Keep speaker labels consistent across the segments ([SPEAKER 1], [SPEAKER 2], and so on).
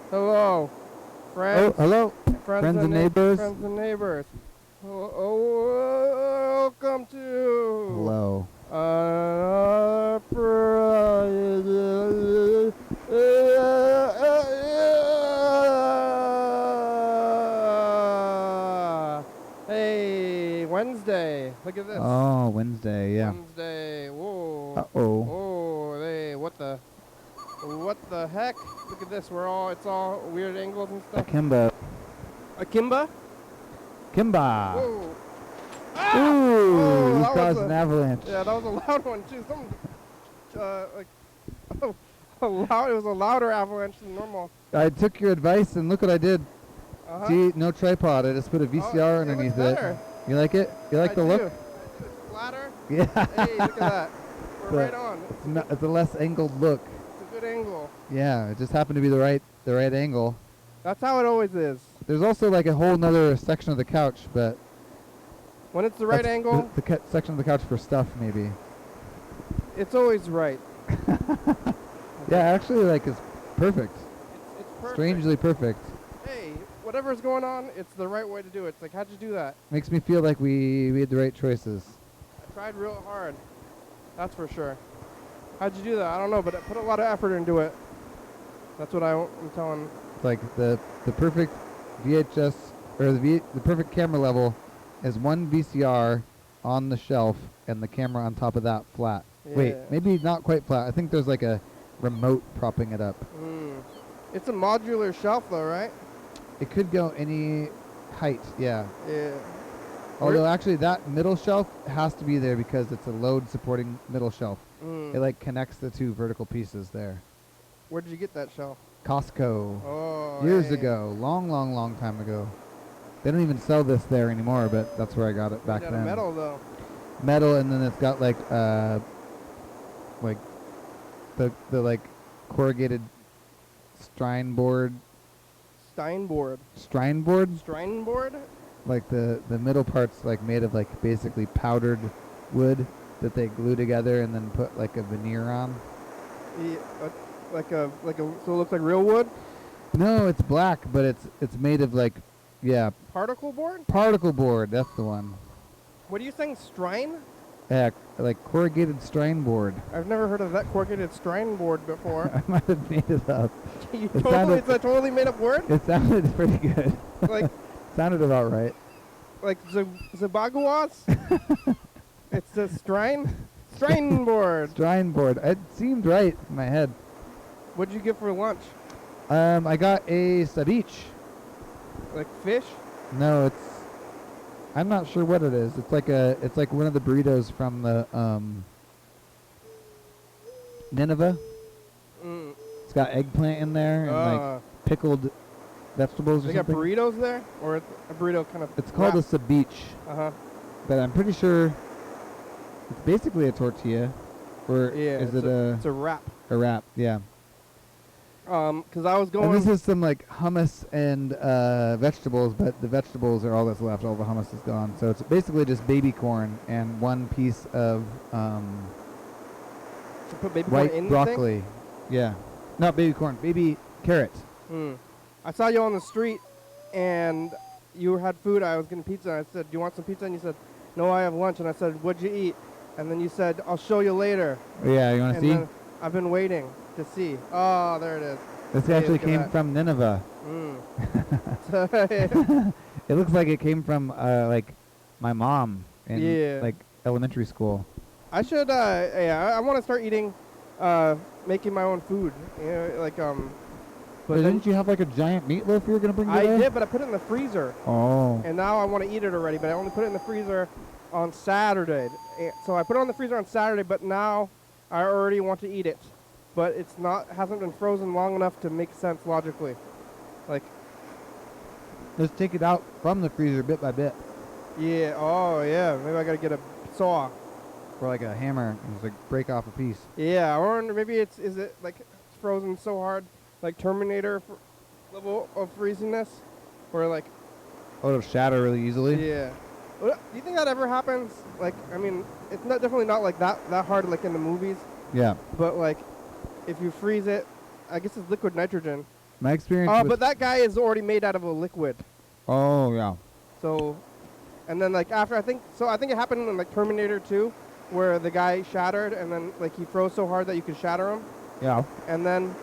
[SPEAKER 1] Hello, friends.
[SPEAKER 2] Oh, hello, friends and neighbors.
[SPEAKER 1] Friends and neighbors. Welcome to.
[SPEAKER 2] Hello.
[SPEAKER 1] Hey, Wednesday. Look at this.
[SPEAKER 2] Oh, Wednesday, yeah.
[SPEAKER 1] Wednesday. Whoa.
[SPEAKER 2] Uh-oh.
[SPEAKER 1] Oh, hey, what the heck? Look at this. It's all weird angles and stuff.
[SPEAKER 2] Akimbo.
[SPEAKER 1] Akimba?
[SPEAKER 2] Kimba.
[SPEAKER 1] Whoa.
[SPEAKER 2] Ooh, you
[SPEAKER 1] that
[SPEAKER 2] caused
[SPEAKER 1] was
[SPEAKER 2] an avalanche.
[SPEAKER 1] Yeah, that was a loud one too. It was a louder avalanche than normal.
[SPEAKER 2] I took your advice and look what I did. See, no tripod. I just put a VCR underneath it. You like it? You like the look?
[SPEAKER 1] It's flatter.
[SPEAKER 2] Yeah.
[SPEAKER 1] Hey, look at that. We're right on.
[SPEAKER 2] It's a less angled look.
[SPEAKER 1] It's a good angle.
[SPEAKER 2] Yeah, it just happened to be the right angle.
[SPEAKER 1] That's how it always is.
[SPEAKER 2] There's also like a whole nother section of the couch, but
[SPEAKER 1] when it's the right angle,
[SPEAKER 2] the section of the couch for stuff maybe.
[SPEAKER 1] It's always right.
[SPEAKER 2] Yeah, actually, like it's perfect.
[SPEAKER 1] It's perfect.
[SPEAKER 2] Strangely perfect.
[SPEAKER 1] Hey, whatever's going on, it's the right way to do it. It's like, how'd you do that?
[SPEAKER 2] Makes me feel like we made the right choices.
[SPEAKER 1] I tried real hard. That's for sure. How'd you do that? I don't know, but I put a lot of effort into it. That's what I'm telling.
[SPEAKER 2] It's like the perfect VHS or the perfect camera level is one VCR on the shelf and the camera on top of that flat.
[SPEAKER 1] Yeah.
[SPEAKER 2] Wait, maybe not quite flat. I think there's like a remote propping it up.
[SPEAKER 1] It's a modular shelf though, right?
[SPEAKER 2] It could go any height, yeah.
[SPEAKER 1] Yeah.
[SPEAKER 2] Although actually that middle shelf has to be there because it's a load supporting middle shelf. It like connects the two vertical pieces there.
[SPEAKER 1] Where did you get that shelf?
[SPEAKER 2] Costco.
[SPEAKER 1] Oh,
[SPEAKER 2] Years ago. Long time ago. They don't even sell this there anymore, but that's where I got it back then.
[SPEAKER 1] Metal though.
[SPEAKER 2] Metal, and then it's got like the like corrugated strine board. Strine board? Like the middle part's like made of like basically powdered wood that they glue together and then put like a veneer on.
[SPEAKER 1] Yeah, so it looks like real wood?
[SPEAKER 2] No, it's black, but it's made of like, yeah.
[SPEAKER 1] Particle board?
[SPEAKER 2] Particle board, that's the one.
[SPEAKER 1] What are you saying, strine?
[SPEAKER 2] Yeah, like corrugated strine board.
[SPEAKER 1] I've never heard of that corrugated strine board before.
[SPEAKER 2] I might have made it up.
[SPEAKER 1] It's a totally made up word?
[SPEAKER 2] It sounded pretty good.
[SPEAKER 1] Like
[SPEAKER 2] sounded about right.
[SPEAKER 1] Like Zabaguas? It's the strine board.
[SPEAKER 2] Strine board. It seemed right in my head.
[SPEAKER 1] What'd you get for lunch?
[SPEAKER 2] I got a ceviche.
[SPEAKER 1] Like fish?
[SPEAKER 2] No, I'm not sure what it is. It's like one of the burritos from the Nineveh. It's got eggplant in there and like pickled vegetables or something.
[SPEAKER 1] They got burritos there? Or a burrito kind of
[SPEAKER 2] It's called a ceviche. But I'm pretty sure it's basically a tortilla. Or is it
[SPEAKER 1] it's a wrap.
[SPEAKER 2] A wrap, yeah.
[SPEAKER 1] Because I was going...
[SPEAKER 2] And this is some like hummus and vegetables, but the vegetables are all that's left. All the hummus is gone. So it's basically just baby corn and one piece of
[SPEAKER 1] put baby
[SPEAKER 2] white
[SPEAKER 1] corn in
[SPEAKER 2] broccoli. Yeah. Not baby corn, baby carrot.
[SPEAKER 1] I saw you on the street and you had food. I was getting pizza and I said, do you want some pizza? And you said, no, I have lunch. And I said, what'd you eat? And then you said, I'll show you later.
[SPEAKER 2] Yeah, you want to see?
[SPEAKER 1] I've been waiting to see. Oh, there it is.
[SPEAKER 2] This actually came from Nineveh. It looks like it came from like my mom in like elementary school.
[SPEAKER 1] I should I want to start eating making my own food. You know, like
[SPEAKER 2] but didn't you have like a giant meatloaf you were going to bring today?
[SPEAKER 1] I did, but I put it in the freezer.
[SPEAKER 2] Oh.
[SPEAKER 1] And now I want to eat it already, but I only put it in the freezer on Saturday. So I put it on the freezer on Saturday, but now I already want to eat it. But hasn't been frozen long enough to make sense logically. Like,
[SPEAKER 2] just take it out from the freezer bit by bit.
[SPEAKER 1] Yeah, oh yeah, maybe I gotta get a saw.
[SPEAKER 2] Or like a hammer and just like break off a piece.
[SPEAKER 1] Yeah, or maybe is it like it's frozen so hard, like Terminator level of freeziness? Or like...
[SPEAKER 2] Oh, it'll shatter really easily?
[SPEAKER 1] Yeah. Do you think that ever happens? Like, I mean, it's definitely not like that hard like in the movies.
[SPEAKER 2] Yeah.
[SPEAKER 1] But like, if you freeze it, I guess it's liquid nitrogen.
[SPEAKER 2] My experience.
[SPEAKER 1] But that guy is already made out of a liquid.
[SPEAKER 2] Oh yeah.
[SPEAKER 1] So, and then like after I think it happened in like Terminator 2, where the guy shattered and then like he froze so hard that you could shatter him.
[SPEAKER 2] Yeah.
[SPEAKER 1] And then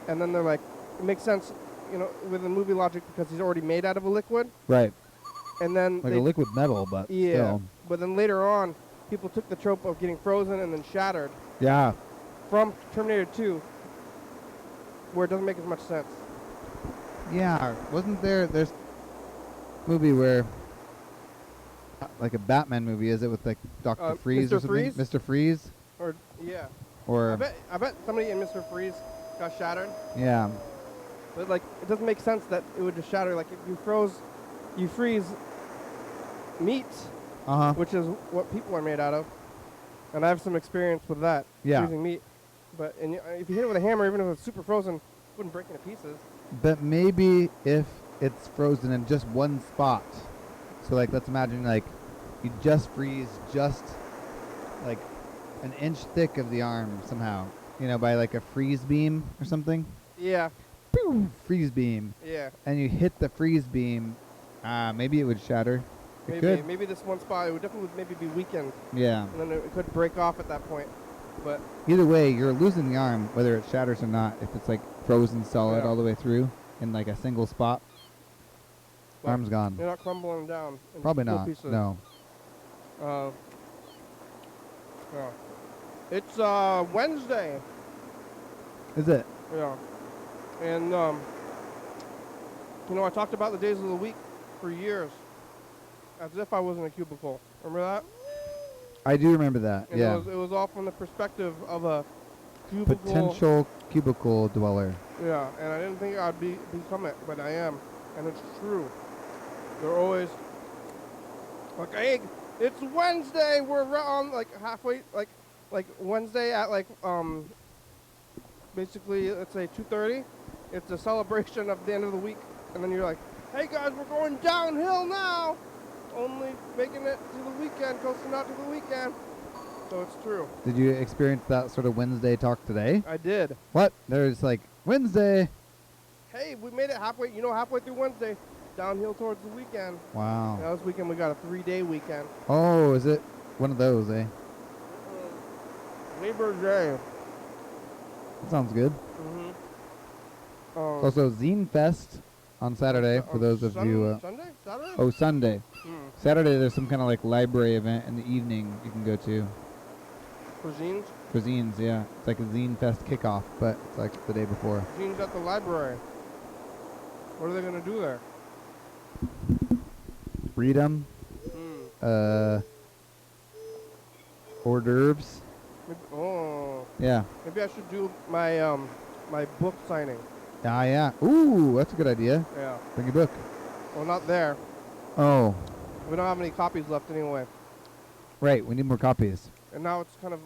[SPEAKER 1] they're like, it makes sense, you know, with the movie logic because he's already made out of a liquid.
[SPEAKER 2] Right.
[SPEAKER 1] And then
[SPEAKER 2] Like a liquid metal, but
[SPEAKER 1] yeah.
[SPEAKER 2] still.
[SPEAKER 1] But then later on, people took the trope of getting frozen and then shattered
[SPEAKER 2] Yeah.
[SPEAKER 1] from Terminator 2, where it doesn't make as much sense.
[SPEAKER 2] Yeah. Wasn't there's a movie where like a Batman movie, is it, with like Dr. Freeze
[SPEAKER 1] Mr.
[SPEAKER 2] or something?
[SPEAKER 1] Freeze?
[SPEAKER 2] Mr. Freeze?
[SPEAKER 1] Or yeah.
[SPEAKER 2] Or
[SPEAKER 1] I bet somebody in Mr. Freeze got shattered.
[SPEAKER 2] yeah.
[SPEAKER 1] But like it doesn't make sense that it would just shatter. Like if you freeze meat, which is what people are made out of, and I have some experience with that, freezing meat. But if you hit it with a hammer, even if it's super frozen, it wouldn't break into pieces.
[SPEAKER 2] But maybe if it's frozen in just one spot, so like let's imagine like you just freeze just like an inch thick of the arm somehow, you know, by like a freeze beam or something.
[SPEAKER 1] Yeah.
[SPEAKER 2] Boom, freeze beam.
[SPEAKER 1] Yeah.
[SPEAKER 2] And you hit the freeze beam, maybe it would shatter. It could.
[SPEAKER 1] Maybe this one spot, it would definitely maybe be weakened.
[SPEAKER 2] Yeah.
[SPEAKER 1] And then it could break off at that point. But
[SPEAKER 2] either way, you're losing the arm, whether it shatters or not. If it's like frozen solid all the way through in like a single spot, arm's gone.
[SPEAKER 1] You're not crumbling down.
[SPEAKER 2] Probably not.
[SPEAKER 1] Pieces.
[SPEAKER 2] No.
[SPEAKER 1] Yeah. It's Wednesday.
[SPEAKER 2] Is it?
[SPEAKER 1] Yeah. And you know, I talked about the days of the week for years, as if I was in a cubicle. Remember that?
[SPEAKER 2] I do remember that.
[SPEAKER 1] And
[SPEAKER 2] yeah.
[SPEAKER 1] It was all from the perspective of a cubicle.
[SPEAKER 2] Potential cubicle dweller.
[SPEAKER 1] Yeah, and I didn't think I'd become it, but I am, and it's true. They're always like, "Hey, it's Wednesday. We're on like halfway, like Wednesday at like basically let's say 2:30. It's a celebration of the end of the week, and then you're like, "Hey guys, we're going downhill now. Only making it to the weekend, coasting out to the weekend." So it's true.
[SPEAKER 2] Did you experience that sort of Wednesday talk today?
[SPEAKER 1] I did.
[SPEAKER 2] What? There's like Wednesday.
[SPEAKER 1] Hey, we made it halfway. You know, halfway through Wednesday, downhill towards the weekend.
[SPEAKER 2] Wow.
[SPEAKER 1] Now this weekend we got a 3-day weekend.
[SPEAKER 2] Oh, is it one of those, eh?
[SPEAKER 1] Labor Day.
[SPEAKER 2] That sounds good.
[SPEAKER 1] Mm-hmm.
[SPEAKER 2] Also, Zine Fest on Saturday for those of you.
[SPEAKER 1] Sunday? Saturday?
[SPEAKER 2] Oh, Sunday.
[SPEAKER 1] Mm.
[SPEAKER 2] Saturday, there's some kind of like library event in the evening you can go to.
[SPEAKER 1] For zines?
[SPEAKER 2] For zines, yeah. It's like a Zine Fest kickoff, but it's like the day before.
[SPEAKER 1] Zines at the library. What are they going to do there?
[SPEAKER 2] Read them. Hors d'oeuvres.
[SPEAKER 1] Oh.
[SPEAKER 2] Yeah.
[SPEAKER 1] Maybe I should do my my book signing.
[SPEAKER 2] Ah, yeah. Ooh, that's a good idea.
[SPEAKER 1] Yeah.
[SPEAKER 2] Bring your book.
[SPEAKER 1] Well, not there.
[SPEAKER 2] Oh.
[SPEAKER 1] We don't have any copies left anyway.
[SPEAKER 2] Right, we need more copies.
[SPEAKER 1] And now it's kind of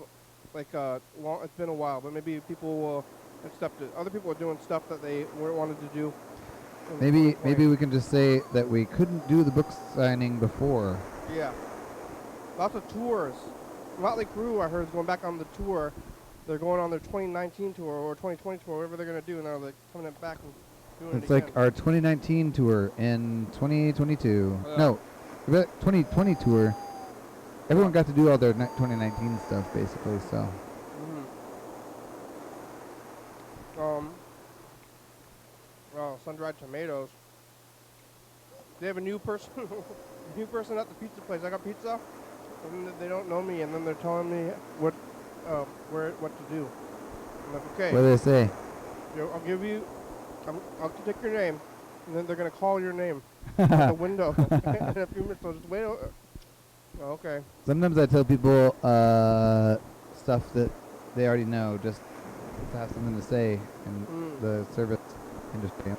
[SPEAKER 1] like long. It's been a while, but maybe people will accept it. Other people are doing stuff that they wanted to do.
[SPEAKER 2] Maybe we can just say that we couldn't do the book signing before.
[SPEAKER 1] Yeah. Lots of tours. Motley Crue, I heard, is going back on the tour. They're going on their 2019 tour or 2020 tour, whatever they're going to do. Now they're coming back and doing it
[SPEAKER 2] It's
[SPEAKER 1] again.
[SPEAKER 2] like our 2019 tour in 2022. No, the 2020 tour. Everyone got to do all their 2019 stuff, basically, so.
[SPEAKER 1] Oh, sun-dried tomatoes. They have a new person, new person at the pizza place. I got pizza, and they don't know me, and then they're telling me what to do. I'm like, okay.
[SPEAKER 2] What do they say?
[SPEAKER 1] I'll give you, I'll take your name, and then they're gonna call your name out the window in a few minutes. So just wait. Okay.
[SPEAKER 2] Sometimes I tell people stuff that they already know, just to have something to say in the service industry.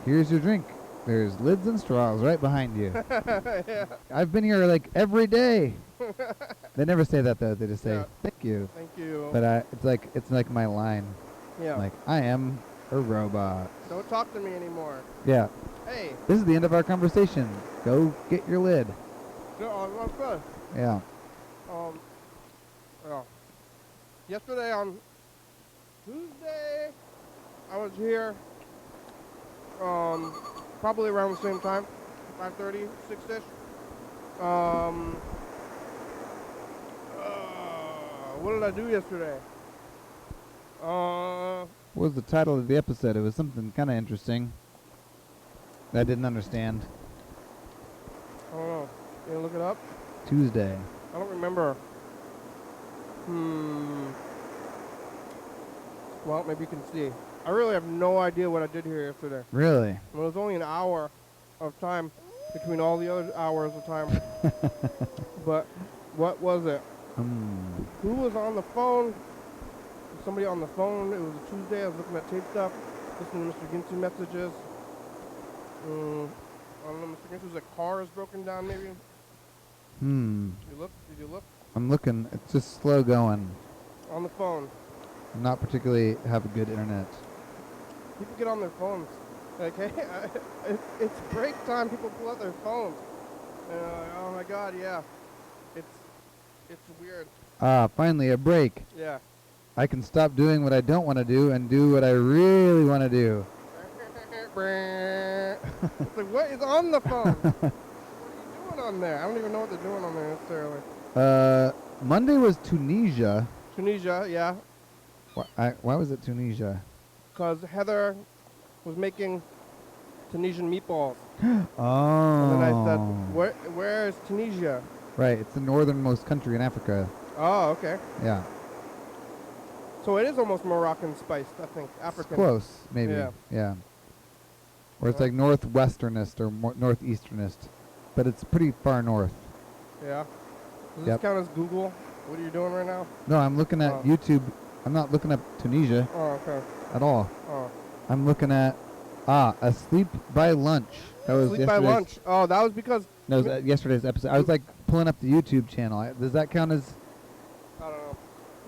[SPEAKER 2] Here's your drink. There's lids and straws right behind you.
[SPEAKER 1] Yeah.
[SPEAKER 2] I've been here like every day. They never say that though. They just say thank you.
[SPEAKER 1] Thank you.
[SPEAKER 2] But it's like my line.
[SPEAKER 1] Yeah.
[SPEAKER 2] Like I am a robot.
[SPEAKER 1] Don't talk to me anymore.
[SPEAKER 2] Yeah.
[SPEAKER 1] Hey.
[SPEAKER 2] This is the end of our conversation. Go get your lid.
[SPEAKER 1] I'm good.
[SPEAKER 2] Yeah.
[SPEAKER 1] Yeah. Yesterday on Tuesday, I was here probably around the same time, 5:30, 6-ish. What did I do yesterday?
[SPEAKER 2] What was the title of the episode? It was something kind of interesting that I didn't understand.
[SPEAKER 1] I don't know. You gonna look it up?
[SPEAKER 2] Tuesday.
[SPEAKER 1] I don't remember. Well, maybe you can see. I really have no idea what I did here yesterday.
[SPEAKER 2] Really?
[SPEAKER 1] It was only an hour of time between all the other hours of time. But what was it? Who was on the phone? Somebody on the phone. It was a Tuesday. I was looking at tape stuff, listening to Mr. Ginsu messages. I don't know, Mr. Ginsu's car is broken down, maybe. You look? Did you look?
[SPEAKER 2] I'm looking. It's just slow going.
[SPEAKER 1] On the phone.
[SPEAKER 2] I'm not particularly have a good internet.
[SPEAKER 1] People get on their phones. Like, hey, it's break time. People pull out their phones. And oh my God, yeah. It's weird.
[SPEAKER 2] Finally a break.
[SPEAKER 1] Yeah.
[SPEAKER 2] I can stop doing what I don't want to do and do what I really want to do.
[SPEAKER 1] It's like, what is on the phone? What are you doing on there? I don't even know what they're doing on there necessarily.
[SPEAKER 2] Monday was Tunisia.
[SPEAKER 1] Tunisia, yeah.
[SPEAKER 2] Why was it Tunisia?
[SPEAKER 1] Because Heather was making Tunisian meatballs.
[SPEAKER 2] Oh.
[SPEAKER 1] And then I said, where is Tunisia?
[SPEAKER 2] Right, it's the northernmost country in Africa.
[SPEAKER 1] Oh, okay.
[SPEAKER 2] Yeah.
[SPEAKER 1] So it is almost Moroccan spiced, I think. African.
[SPEAKER 2] It's close, maybe. Yeah. Or it's like northwesternist or northeasternist. But it's pretty far north.
[SPEAKER 1] Yeah. Does this count as Google? What are you doing right now?
[SPEAKER 2] No, I'm looking at YouTube. I'm not looking up Tunisia.
[SPEAKER 1] Oh, okay.
[SPEAKER 2] At all.
[SPEAKER 1] Oh.
[SPEAKER 2] I'm looking at, Asleep by Lunch. That was
[SPEAKER 1] Asleep by Lunch. Oh, that was because...
[SPEAKER 2] No, it was yesterday's episode. I was like pulling up the YouTube channel. Does that count as...
[SPEAKER 1] I don't know.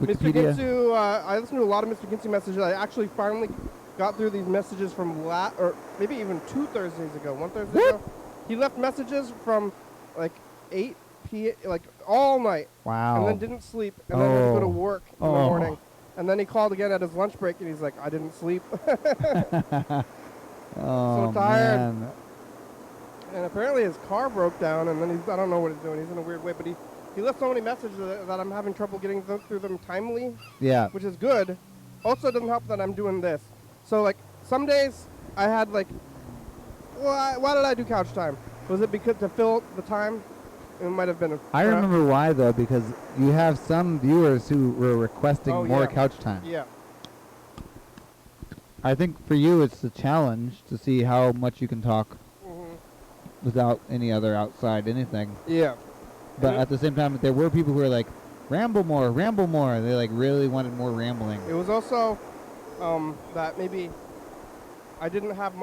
[SPEAKER 2] Wikipedia?
[SPEAKER 1] Mr. Ginsu, I listened to a lot of Mr. Ginsu messages. I actually finally got through these messages from or maybe even 2 Thursdays ago. 1 Thursday ago. He left messages from like 8 p.m. like all night.
[SPEAKER 2] Wow.
[SPEAKER 1] And then didn't sleep. And then had to go to work in the morning. And then he called again at his lunch break and he's like, I didn't sleep.
[SPEAKER 2] Oh,
[SPEAKER 1] so tired.
[SPEAKER 2] man.
[SPEAKER 1] And apparently his car broke down and then I don't know what he's doing. He's in a weird way, but he left so many messages that I'm having trouble getting through them timely.
[SPEAKER 2] Yeah.
[SPEAKER 1] Which is good. Also, it doesn't help that I'm doing this. So, like, some days I had, like, why did I do couch time? Was it because to fill the time? It might have been.
[SPEAKER 2] I remember why, though, because you have some viewers who were requesting more couch time.
[SPEAKER 1] Yeah.
[SPEAKER 2] I think for you it's a challenge to see how much you can talk without any other outside anything.
[SPEAKER 1] Yeah.
[SPEAKER 2] But at the same time, there were people who were like, ramble more. They like really wanted more rambling.
[SPEAKER 1] It was also that maybe I didn't have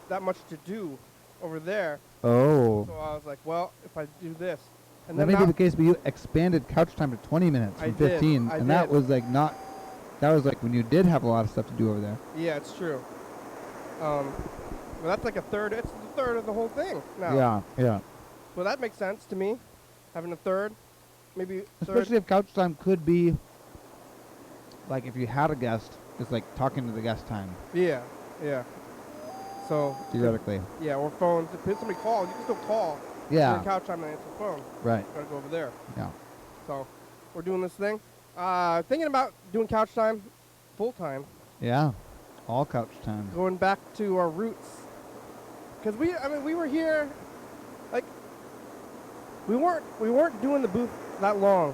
[SPEAKER 1] that much to do over there.
[SPEAKER 2] Oh.
[SPEAKER 1] So I was like, well, if I do this. And
[SPEAKER 2] that may be the case, but you expanded couch time to 20 minutes from 15. And that was like that was like when you did have a lot of stuff to do over there.
[SPEAKER 1] Yeah, it's true. Well, that's like a third. It's the third of the whole thing now.
[SPEAKER 2] Yeah.
[SPEAKER 1] Well, that makes sense to me. Having a third, maybe.
[SPEAKER 2] Especially if couch time could be like if you had a guest, it's like talking to the guest time.
[SPEAKER 1] Yeah. So
[SPEAKER 2] theoretically.
[SPEAKER 1] Yeah, or phones. If somebody calls, you can still call.
[SPEAKER 2] Yeah.
[SPEAKER 1] During couch time and answer the phone.
[SPEAKER 2] Right.
[SPEAKER 1] Gotta go over there.
[SPEAKER 2] Yeah.
[SPEAKER 1] So we're doing this thing. Thinking about doing couch time full time.
[SPEAKER 2] Yeah. All couch time.
[SPEAKER 1] Going back to our roots. Because we were here, like, we weren't doing the booth that long.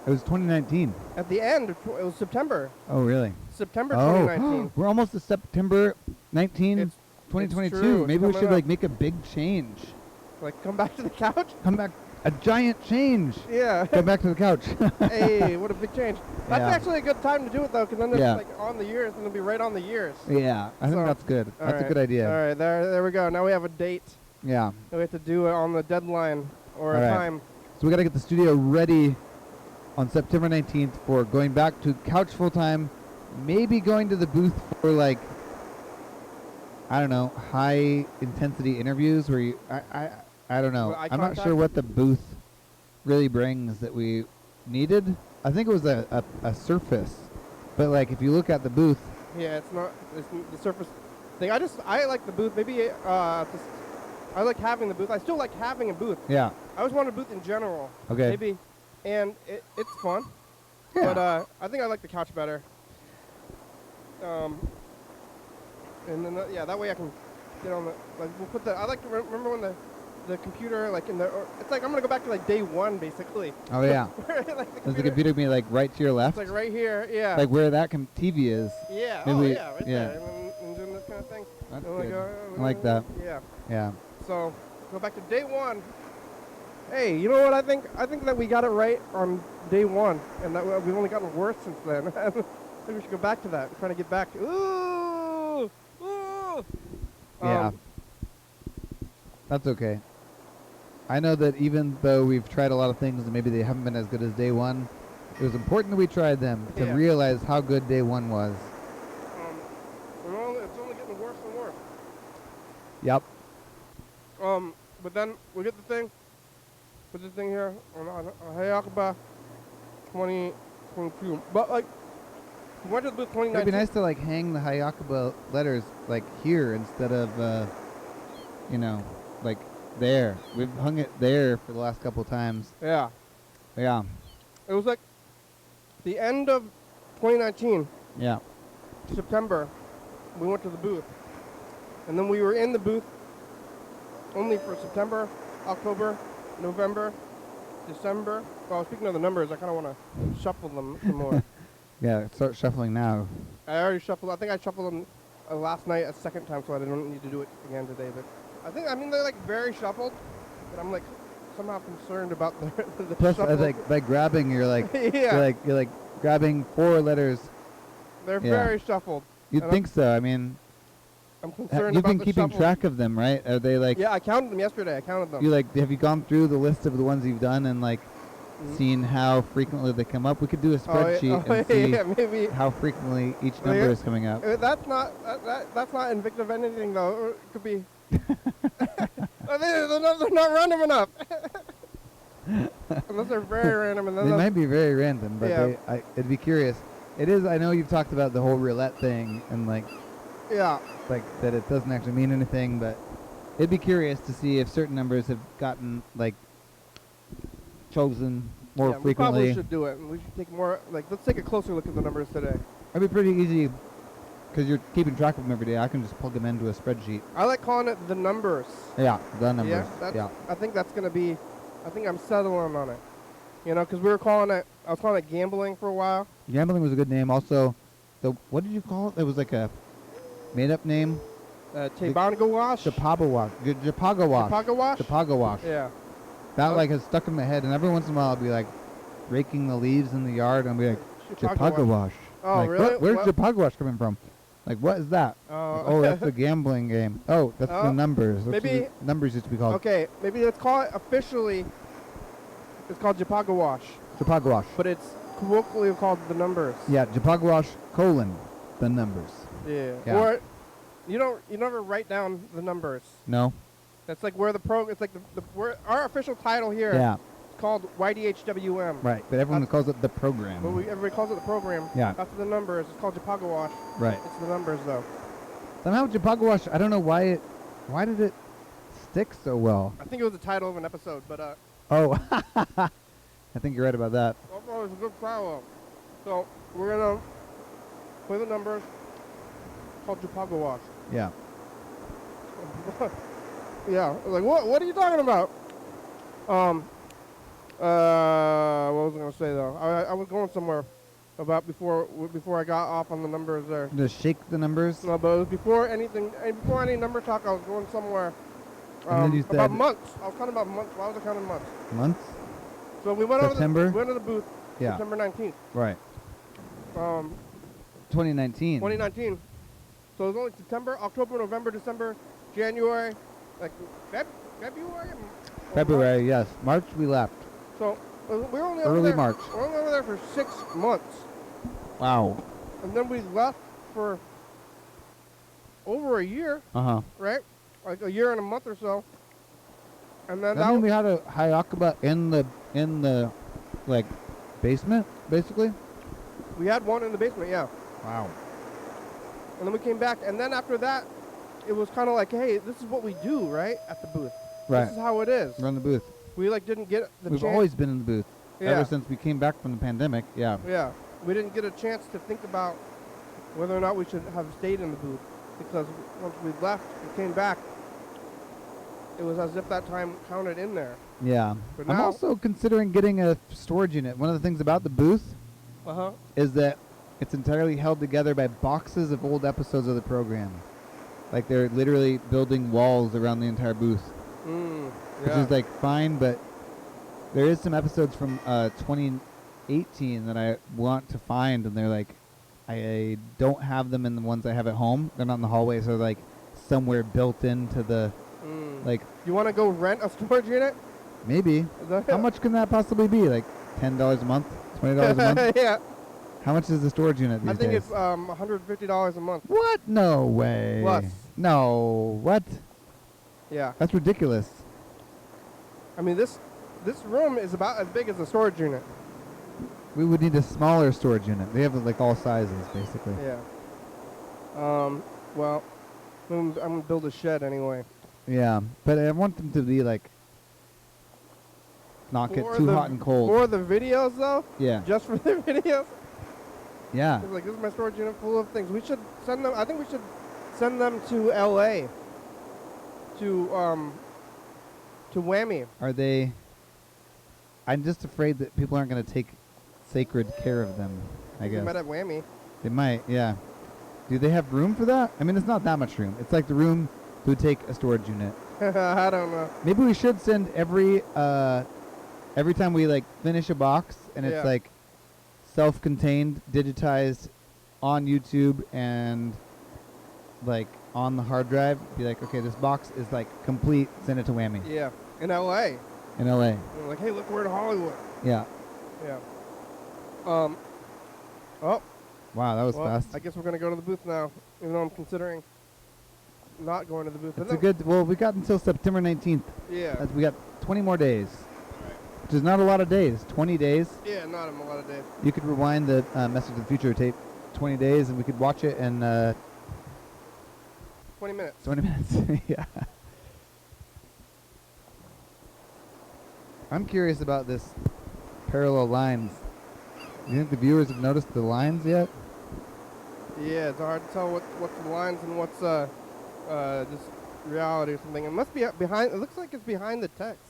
[SPEAKER 2] It was 2019.
[SPEAKER 1] At the end, it was September.
[SPEAKER 2] Oh, really?
[SPEAKER 1] September 2019.
[SPEAKER 2] We're almost to September 19, 2022. Maybe we should like make a big change.
[SPEAKER 1] Like come back to the couch?
[SPEAKER 2] Come back. A giant change.
[SPEAKER 1] Yeah.
[SPEAKER 2] Come back to the couch.
[SPEAKER 1] Hey, what a big change. That's actually a good time to do it, though, because then it's like on the years, and it'll be right on the years.
[SPEAKER 2] Yeah, I think that's good. That's a good idea.
[SPEAKER 1] All right, there we go. Now we have a date.
[SPEAKER 2] Yeah.
[SPEAKER 1] We have to do it on the deadline or a time.
[SPEAKER 2] So we got to get the studio ready on September 19th for going back to couch full time, maybe going to the booth for like, I don't know, high intensity interviews where you, I don't know. I'm not sure what the booth really brings that we needed. I think it was a surface. But like if you look at the booth,
[SPEAKER 1] Yeah, it's not the surface thing. I like the booth. Maybe I like having the booth. I still like having a booth.
[SPEAKER 2] Yeah.
[SPEAKER 1] I always wanted a booth in general.
[SPEAKER 2] Okay.
[SPEAKER 1] Maybe, and it's fun.
[SPEAKER 2] Yeah.
[SPEAKER 1] But I think I like the couch better. And then yeah, that way I can get on the we'll put the. I like to remember when the computer like in the. It's like I'm gonna go back to like day one basically.
[SPEAKER 2] Oh yeah.
[SPEAKER 1] Like
[SPEAKER 2] Does the computer be like right to your left?
[SPEAKER 1] It's like right here. Yeah.
[SPEAKER 2] Like where that TV is.
[SPEAKER 1] Yeah.
[SPEAKER 2] Maybe
[SPEAKER 1] yeah, right
[SPEAKER 2] yeah.
[SPEAKER 1] there. And doing this kind of thing.
[SPEAKER 2] That's
[SPEAKER 1] And
[SPEAKER 2] good. I
[SPEAKER 1] oh,
[SPEAKER 2] like that.
[SPEAKER 1] Yeah.
[SPEAKER 2] Yeah.
[SPEAKER 1] So go back to day one. Hey, you know what I think? I think that we got it right on day one, and that we've only gotten worse since then. I think we should go back to that. I'm trying to get back to. Ooh. Ooh.
[SPEAKER 2] Yeah. That's okay. I know that even though we've tried a lot of things and maybe they haven't been as good as day one, it was important that we tried them to
[SPEAKER 1] Yeah.
[SPEAKER 2] realize how good day one was.
[SPEAKER 1] It's only getting worse and worse.
[SPEAKER 2] Yep.
[SPEAKER 1] But then we get the thing. Put the thing here on Hiyakuba 2022. But like, we went to the booth 2019.
[SPEAKER 2] It'd be nice to like hang the Hiyakuba letters like here instead of, like there. We've hung it there for the last couple times.
[SPEAKER 1] Yeah.
[SPEAKER 2] Yeah.
[SPEAKER 1] It was like the end of 2019,
[SPEAKER 2] Yeah.
[SPEAKER 1] September, we went to the booth. And then we were in the booth only for September, October, November, December. Well, speaking of the numbers, I kind of want to shuffle them some more.
[SPEAKER 2] Yeah, start shuffling now.
[SPEAKER 1] I already shuffled. I think I shuffled them last night a second time, so I didn't need to do it again today. But I mean, they're like very shuffled, but I'm like somehow concerned about the
[SPEAKER 2] Plus,
[SPEAKER 1] shuffle.
[SPEAKER 2] by grabbing, you're like,
[SPEAKER 1] Yeah.
[SPEAKER 2] you're like grabbing 4 letters.
[SPEAKER 1] They're
[SPEAKER 2] Yeah.
[SPEAKER 1] very shuffled.
[SPEAKER 2] You'd
[SPEAKER 1] And
[SPEAKER 2] think so. I mean,
[SPEAKER 1] I'm concerned
[SPEAKER 2] you've
[SPEAKER 1] about
[SPEAKER 2] been
[SPEAKER 1] the
[SPEAKER 2] keeping
[SPEAKER 1] shuffle.
[SPEAKER 2] track of them, right? Are they like?
[SPEAKER 1] Yeah, I counted them yesterday. I counted them.
[SPEAKER 2] You like? Have you gone through the list of the ones you've done and like seen how frequently they come up? We could do a spreadsheet and see
[SPEAKER 1] yeah, maybe.
[SPEAKER 2] how frequently each
[SPEAKER 1] Well,
[SPEAKER 2] number
[SPEAKER 1] yeah.
[SPEAKER 2] is coming up.
[SPEAKER 1] That's not that's not indicative of anything though. Or it could be. They're not random enough. Unless they're very random, and then
[SPEAKER 2] They might be very random, but
[SPEAKER 1] Yeah.
[SPEAKER 2] it'd be curious. It is. I know you've talked about the whole roulette thing and like
[SPEAKER 1] yeah.
[SPEAKER 2] that it doesn't actually mean anything, but it'd be curious to see if certain numbers have gotten like chosen more
[SPEAKER 1] We probably
[SPEAKER 2] frequently.
[SPEAKER 1] should do it. And we should take more. Let's take a closer look at the numbers today.
[SPEAKER 2] It'd be pretty easy because you're keeping track of them every day. I can just plug them into a spreadsheet.
[SPEAKER 1] I like calling it the numbers.
[SPEAKER 2] Yeah, the numbers.
[SPEAKER 1] Yeah, I think that's gonna be. I think I'm settling on it. You know, because we were calling it. I was calling it gambling for a while.
[SPEAKER 2] Gambling was a good name. Also, what did you call it? It was like a made-up name.
[SPEAKER 1] Tebangawash.
[SPEAKER 2] Japagawash. Japagawash.
[SPEAKER 1] Japagawash?
[SPEAKER 2] Japagawash.
[SPEAKER 1] Yeah.
[SPEAKER 2] That like has stuck in my head, and every once in a while I'll be like raking the leaves in the yard, and I'll be like Japagawash.
[SPEAKER 1] Oh,
[SPEAKER 2] like,
[SPEAKER 1] really?
[SPEAKER 2] Where's
[SPEAKER 1] Well-
[SPEAKER 2] Japagawash coming from? Like, what is that? Like, oh, that's the gambling game. Oh, that's the numbers. That's
[SPEAKER 1] maybe-
[SPEAKER 2] what the numbers used to be called.
[SPEAKER 1] Okay, maybe let's call it officially. It's called Japagawash,
[SPEAKER 2] Japagawash.
[SPEAKER 1] but it's colloquially called the numbers.
[SPEAKER 2] Yeah, Japagawash : the numbers.
[SPEAKER 1] Yeah.
[SPEAKER 2] Yeah.
[SPEAKER 1] Or you never write down the numbers.
[SPEAKER 2] No.
[SPEAKER 1] That's like where it's like where our official title here.
[SPEAKER 2] Yeah.
[SPEAKER 1] It's called YDHWM.
[SPEAKER 2] Right, but everyone calls it the program.
[SPEAKER 1] But everybody calls it the program.
[SPEAKER 2] Yeah.
[SPEAKER 1] After the numbers, it's called Japagawash.
[SPEAKER 2] Right.
[SPEAKER 1] It's the numbers though.
[SPEAKER 2] Somehow Japagawash, I don't know why did it stick so well?
[SPEAKER 1] I think it was the title of an episode, but
[SPEAKER 2] Oh, I think you're right about that.
[SPEAKER 1] overall it's a good title. So we're gonna play the numbers. Called Japagawash.
[SPEAKER 2] Yeah.
[SPEAKER 1] Yeah. Like what are you talking about? What was I gonna say though? I was going somewhere about before I got off on the numbers there.
[SPEAKER 2] Just shake the numbers.
[SPEAKER 1] No, but it was before any number talk, I was going somewhere.
[SPEAKER 2] And then you
[SPEAKER 1] About
[SPEAKER 2] said-
[SPEAKER 1] months. I was counting about months. Why was I counting months?
[SPEAKER 2] Months?
[SPEAKER 1] So we went
[SPEAKER 2] September?
[SPEAKER 1] we went to the booth.
[SPEAKER 2] Yeah.
[SPEAKER 1] September 19th.
[SPEAKER 2] Right. 2019.
[SPEAKER 1] 2019. So it was only September, October, November, December, January, like February.
[SPEAKER 2] February, yes. March we left.
[SPEAKER 1] So we were only over
[SPEAKER 2] Early
[SPEAKER 1] there,
[SPEAKER 2] March.
[SPEAKER 1] We're only over there for 6 months,
[SPEAKER 2] Wow.
[SPEAKER 1] and then we left for over a year,
[SPEAKER 2] Uh-huh.
[SPEAKER 1] right? Like a year and a month or so. And then
[SPEAKER 2] That mean we had a Hiyakuba in the like basement, basically?
[SPEAKER 1] we had one in the basement, yeah.
[SPEAKER 2] Wow.
[SPEAKER 1] And then we came back, and then after that, it was kind of like, hey, this is what we do, right, at the booth.
[SPEAKER 2] Right.
[SPEAKER 1] This is how it is.
[SPEAKER 2] Run the booth.
[SPEAKER 1] We like didn't get the
[SPEAKER 2] We've
[SPEAKER 1] chance.
[SPEAKER 2] always been in the booth.
[SPEAKER 1] Yeah.
[SPEAKER 2] Ever since we came back from the pandemic. Yeah.
[SPEAKER 1] Yeah. We didn't get a chance to think about whether or not we should have stayed in the booth, because once we left and came back, it was as if that time counted in there.
[SPEAKER 2] Yeah.
[SPEAKER 1] But
[SPEAKER 2] I'm
[SPEAKER 1] now-
[SPEAKER 2] also considering getting a storage unit. One of the things about the booth
[SPEAKER 1] Uh-huh.
[SPEAKER 2] is that it's entirely held together by boxes of old episodes of the program. Like they're literally building walls around the entire booth, which is like fine, but there is some episodes from 2018 that I want to find, and they're like, I don't have them in the ones I have at home. They're not in the hallway, so they're like somewhere built into the, like,
[SPEAKER 1] You want to go rent a storage unit?
[SPEAKER 2] maybe.
[SPEAKER 1] Is that
[SPEAKER 2] How much can that possibly be? Like $10 a month? $20 a month?
[SPEAKER 1] Yeah.
[SPEAKER 2] How much is the storage unit these
[SPEAKER 1] I think
[SPEAKER 2] days?
[SPEAKER 1] it's $150 a month.
[SPEAKER 2] What? No way.
[SPEAKER 1] Plus.
[SPEAKER 2] No. What?
[SPEAKER 1] Yeah.
[SPEAKER 2] That's ridiculous.
[SPEAKER 1] I mean, this room is about as big as a storage unit.
[SPEAKER 2] We would need a smaller storage unit. They have like all sizes, basically.
[SPEAKER 1] Yeah. Well, I'm gonna build a shed anyway.
[SPEAKER 2] Yeah, but I want them to be like not get too hot and cold.
[SPEAKER 1] For the videos, though.
[SPEAKER 2] Yeah.
[SPEAKER 1] Just for the videos.
[SPEAKER 2] Yeah.
[SPEAKER 1] It's like, this is my storage unit full of things. We should send them. I think we should send them to L.A. To Whammy.
[SPEAKER 2] Are they? I'm just afraid that people aren't going to take sacred care of them. I
[SPEAKER 1] We
[SPEAKER 2] guess
[SPEAKER 1] met at Whammy.
[SPEAKER 2] they might. Yeah. Do they have room for that? I mean, it's not that much room. It's like the room to take a storage unit.
[SPEAKER 1] I don't know.
[SPEAKER 2] Maybe we should send every time we like finish a box and
[SPEAKER 1] Yeah.
[SPEAKER 2] it's like self-contained, digitized on YouTube and like on the hard drive. Be like, okay, this box is like complete. Send it to Whammy
[SPEAKER 1] Yeah. In L.A.
[SPEAKER 2] in LA.
[SPEAKER 1] And we're like, hey, look, we're in Hollywood.
[SPEAKER 2] Yeah.
[SPEAKER 1] Yeah. Oh.
[SPEAKER 2] Wow, that was
[SPEAKER 1] Well,
[SPEAKER 2] fast.
[SPEAKER 1] I guess we're gonna go to the booth now, even though I'm considering not going to the booth. But
[SPEAKER 2] It's a
[SPEAKER 1] no-
[SPEAKER 2] good. Well, we got until September 19th.
[SPEAKER 1] Yeah.
[SPEAKER 2] We got 20 more days, which is not a lot of days. 20 days.
[SPEAKER 1] Yeah, not in a lot of days.
[SPEAKER 2] You could rewind the Message of the Future tape 20 days, and we could watch it in
[SPEAKER 1] 20 minutes.
[SPEAKER 2] 20 minutes. Yeah. I'm curious about this parallel lines. You think the viewers have noticed the lines yet?
[SPEAKER 1] Yeah, it's hard to tell what's the lines and what's just reality or something. It must be behind. It looks like it's behind the text.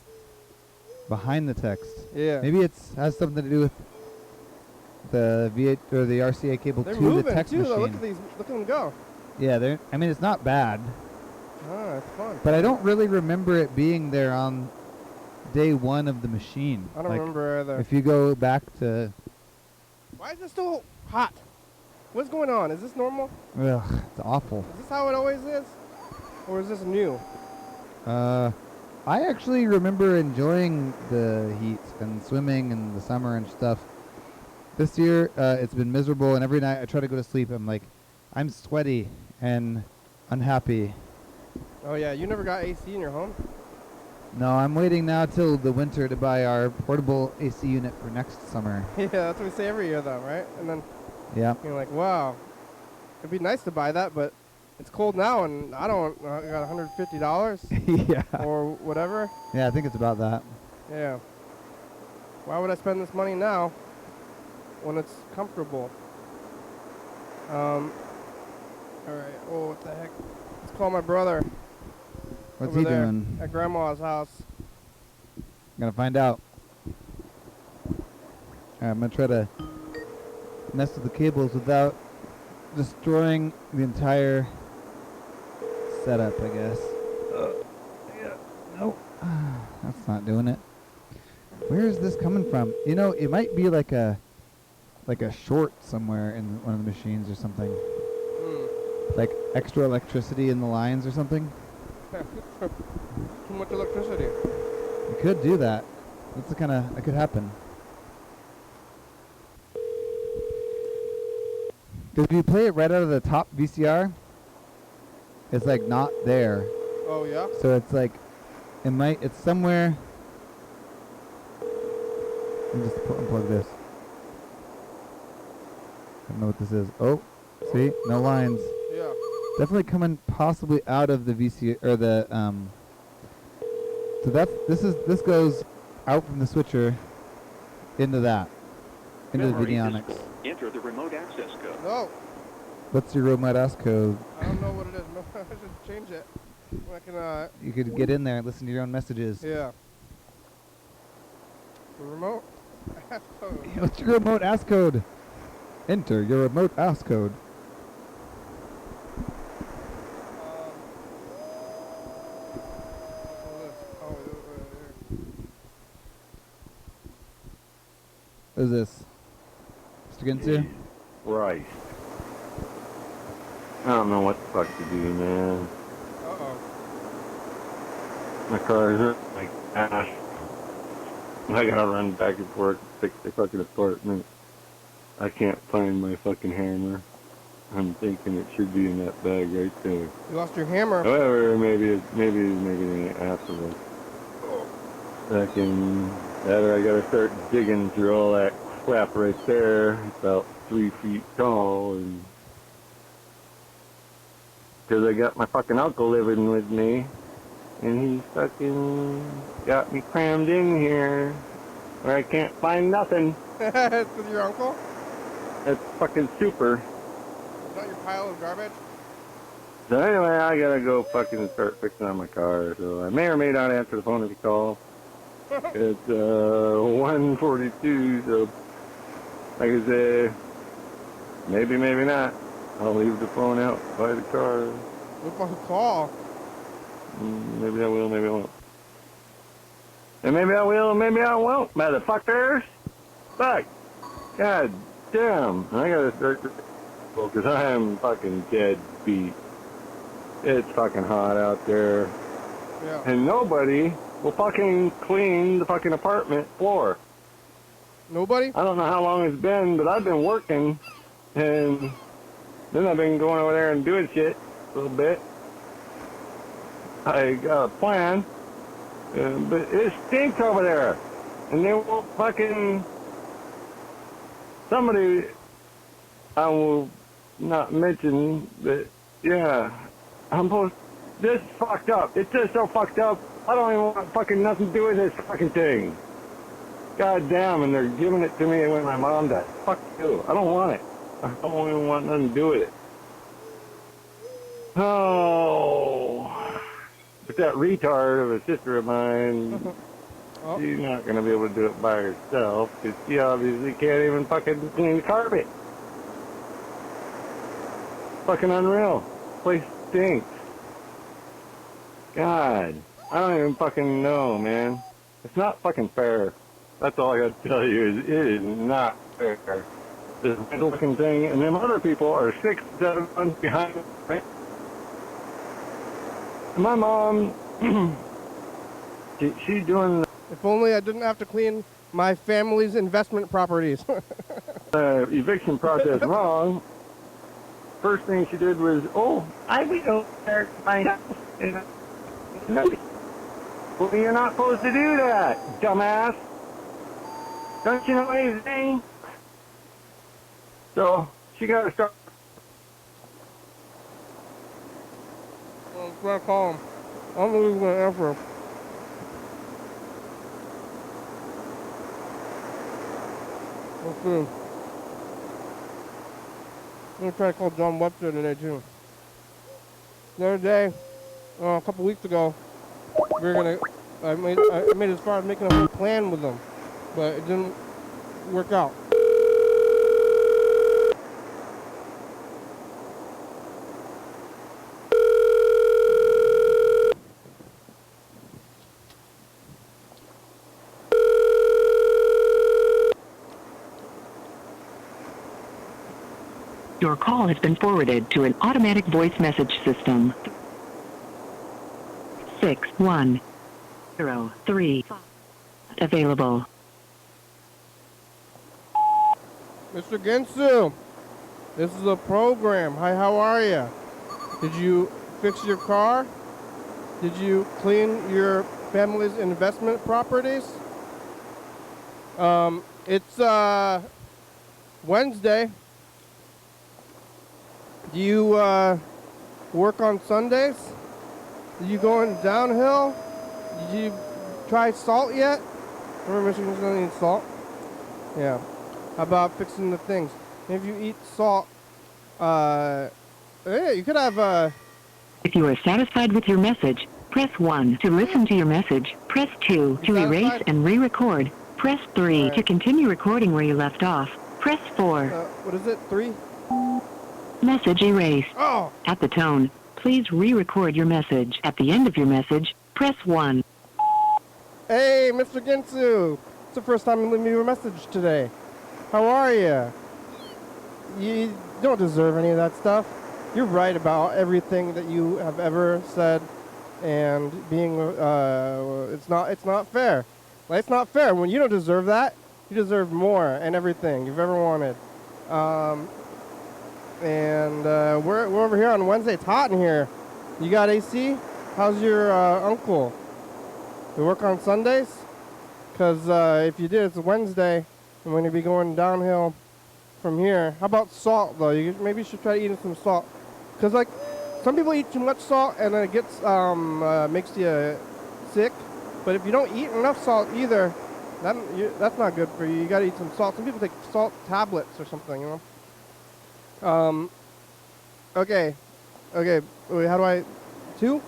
[SPEAKER 2] Behind the text.
[SPEAKER 1] Yeah.
[SPEAKER 2] Maybe it's has something to do with the V8 or the RCA cable
[SPEAKER 1] They're
[SPEAKER 2] to
[SPEAKER 1] moving
[SPEAKER 2] the text
[SPEAKER 1] too.
[SPEAKER 2] machine.
[SPEAKER 1] Look at these. Look at them go.
[SPEAKER 2] Yeah, they're. I mean, it's not bad,
[SPEAKER 1] Ah, it's fun.
[SPEAKER 2] but I don't really remember it being there on day one of the machine.
[SPEAKER 1] I don't
[SPEAKER 2] Like,
[SPEAKER 1] remember either.
[SPEAKER 2] If you go back to,
[SPEAKER 1] Why is it still hot? What's going on? Is this normal?
[SPEAKER 2] ugh, it's awful.
[SPEAKER 1] Is this how it always is? Or is this new?
[SPEAKER 2] I actually remember enjoying the heat and swimming in the summer and stuff. This year, it's been miserable, and every night I try to go to sleep. I'm like, I'm sweaty and unhappy.
[SPEAKER 1] Oh yeah, you never got AC in your home?
[SPEAKER 2] No, I'm waiting now till the winter to buy our portable AC unit for next summer.
[SPEAKER 1] Yeah, that's what we say every year though, right? And then
[SPEAKER 2] Yeah.
[SPEAKER 1] you're like, wow, it'd be nice to buy that, but it's cold now and I got $150
[SPEAKER 2] Yeah.
[SPEAKER 1] or whatever.
[SPEAKER 2] Yeah, I think it's about that.
[SPEAKER 1] Yeah. Why would I spend this money now when it's comfortable? All right. Oh, what the heck? Let's call my brother.
[SPEAKER 2] What's
[SPEAKER 1] over
[SPEAKER 2] he
[SPEAKER 1] there
[SPEAKER 2] doing?
[SPEAKER 1] at Grandma's house.
[SPEAKER 2] Gonna find out. I'm gonna try to mess with the cables without destroying the entire setup, I guess. Yeah. Nope. That's not doing it. Where is this coming from? You know, it might be like a short somewhere in one of the machines or something. Like extra electricity in the lines or something.
[SPEAKER 1] Too much electricity.
[SPEAKER 2] You could do that. That could happen. Because if you play it right out of the top VCR, it's like not there.
[SPEAKER 1] Oh yeah.
[SPEAKER 2] So it's like, it's somewhere. Let me just unplug this. I don't know what this is. Oh, see? No lines.
[SPEAKER 1] Yeah.
[SPEAKER 2] Definitely coming possibly out of the VC or the So this goes out from the switcher into that, into the Videonics.
[SPEAKER 3] Enter the remote access code.
[SPEAKER 1] No,
[SPEAKER 2] What's your remote ask code?
[SPEAKER 1] I don't know what it is. No, I should change it. I can,
[SPEAKER 2] You could get in there and listen to your own messages.
[SPEAKER 1] yeah. The remote code.
[SPEAKER 2] What's your remote ask code? Enter your remote ask code. What is this? Mr. Ginsu?
[SPEAKER 4] Right. I don't know what the fuck to do, man.
[SPEAKER 1] Uh-oh.
[SPEAKER 4] My car is like ash. I gotta run back and forth to fix the fucking apartment. I can't find my fucking hammer. I'm thinking it should be in that bag right there.
[SPEAKER 1] You lost your hammer.
[SPEAKER 4] However, maybe they afterwards. Fucking that, or I gotta start digging through all that crap right there. About 3 feet tall, and because I got my fucking uncle living with me, and he's fucking got me crammed in here where I can't find nothing.
[SPEAKER 1] It's with your uncle?
[SPEAKER 4] That's fucking super.
[SPEAKER 1] Is that your pile of garbage?
[SPEAKER 4] So anyway, I gotta go fucking start fixing on my car. So I may or may not answer the phone if you call. It's 1:42, so like I say, maybe not. I'll leave the phone out by the car.
[SPEAKER 1] What about a call?
[SPEAKER 4] Maybe I will, maybe I won't. And maybe I will, maybe I won't, motherfuckers. Fuck. God damn. I gotta start because I am fucking dead beat. It's fucking hot out there.
[SPEAKER 1] Yeah.
[SPEAKER 4] And nobody will fucking clean the fucking apartment floor.
[SPEAKER 1] Nobody?
[SPEAKER 4] I don't know how long it's been, but I've been working, and then I've been going over there and doing shit a little bit. I got a plan, but it stinks over there, and they won't fucking... Somebody, I will not mention, but yeah, this is fucked up. It's just so fucked up. I don't even want fucking nothing to do with this fucking thing. God damn, and they're giving it to me when my mom died. Fuck you. I don't want it. I don't even want nothing to do with it. Oh. But that retard of a sister of mine, she's not going to be able to do it by herself because she obviously can't even fucking clean the carpet. Fucking unreal. Place stinks. God. I don't even fucking know, man. It's not fucking fair. That's all I got to tell you is it is not fair. This fucking thing, and them other people are 6, 7 months behind me, right? My mom, she's doing
[SPEAKER 1] If only I didn't have to clean my family's investment properties.
[SPEAKER 4] the eviction process wrong. First thing she did was, I went over there to my house. And well, you're not supposed to do that, dumbass. Don't you know anything? So she got to start.
[SPEAKER 1] I'm going to call him. I don't know who's going to answer him. Let's see. I'm going to try to call John Webster today, too. The other day, a couple weeks ago, we were going to... I made it as far as making a whole plan with them, but it didn't work out.
[SPEAKER 5] Your call has been forwarded to an automatic voice message system. 6103 available.
[SPEAKER 1] Mr. Ginsu, this is a program. Hi, how are you? Did you fix your car? Did you clean your family's investment properties? It's Wednesday. Do you work on Sundays? Are you going downhill? Did you try salt yet? Remember Michigan doesn't eat salt? Yeah. How about fixing the things? If you eat salt, yeah, you could have,
[SPEAKER 5] If you are satisfied with your message, press 1 to listen to your message. Press 2 to erase
[SPEAKER 1] satisfied?
[SPEAKER 5] and re-record. Press 3
[SPEAKER 1] Alright.
[SPEAKER 5] to continue recording where you left off. Press 4.
[SPEAKER 1] what is it, 3?
[SPEAKER 5] Message erased.
[SPEAKER 1] Oh!
[SPEAKER 5] At the tone, please re-record your message. At the end of your message, press 1.
[SPEAKER 1] Hey, Mr. Ginsu! It's the first time you leave me a message today. How are you? You don't deserve any of that stuff. You're right about everything that you have ever said, and being it's not fair. Like, it's not fair. When you don't deserve that, you deserve more and everything you've ever wanted. We're over here on Wednesday. It's hot in here. You got AC? How's your uncle? You work on Sundays? Because if you did, it's Wednesday. I'm going to be going downhill from here. How about salt, though? Maybe you should try eating some salt. Because, like, some people eat too much salt and then it gets, makes you sick. But if you don't eat enough salt either, that's not good for you. You got to eat some salt. Some people take salt tablets or something, you know? Okay. Wait, how do I... 2?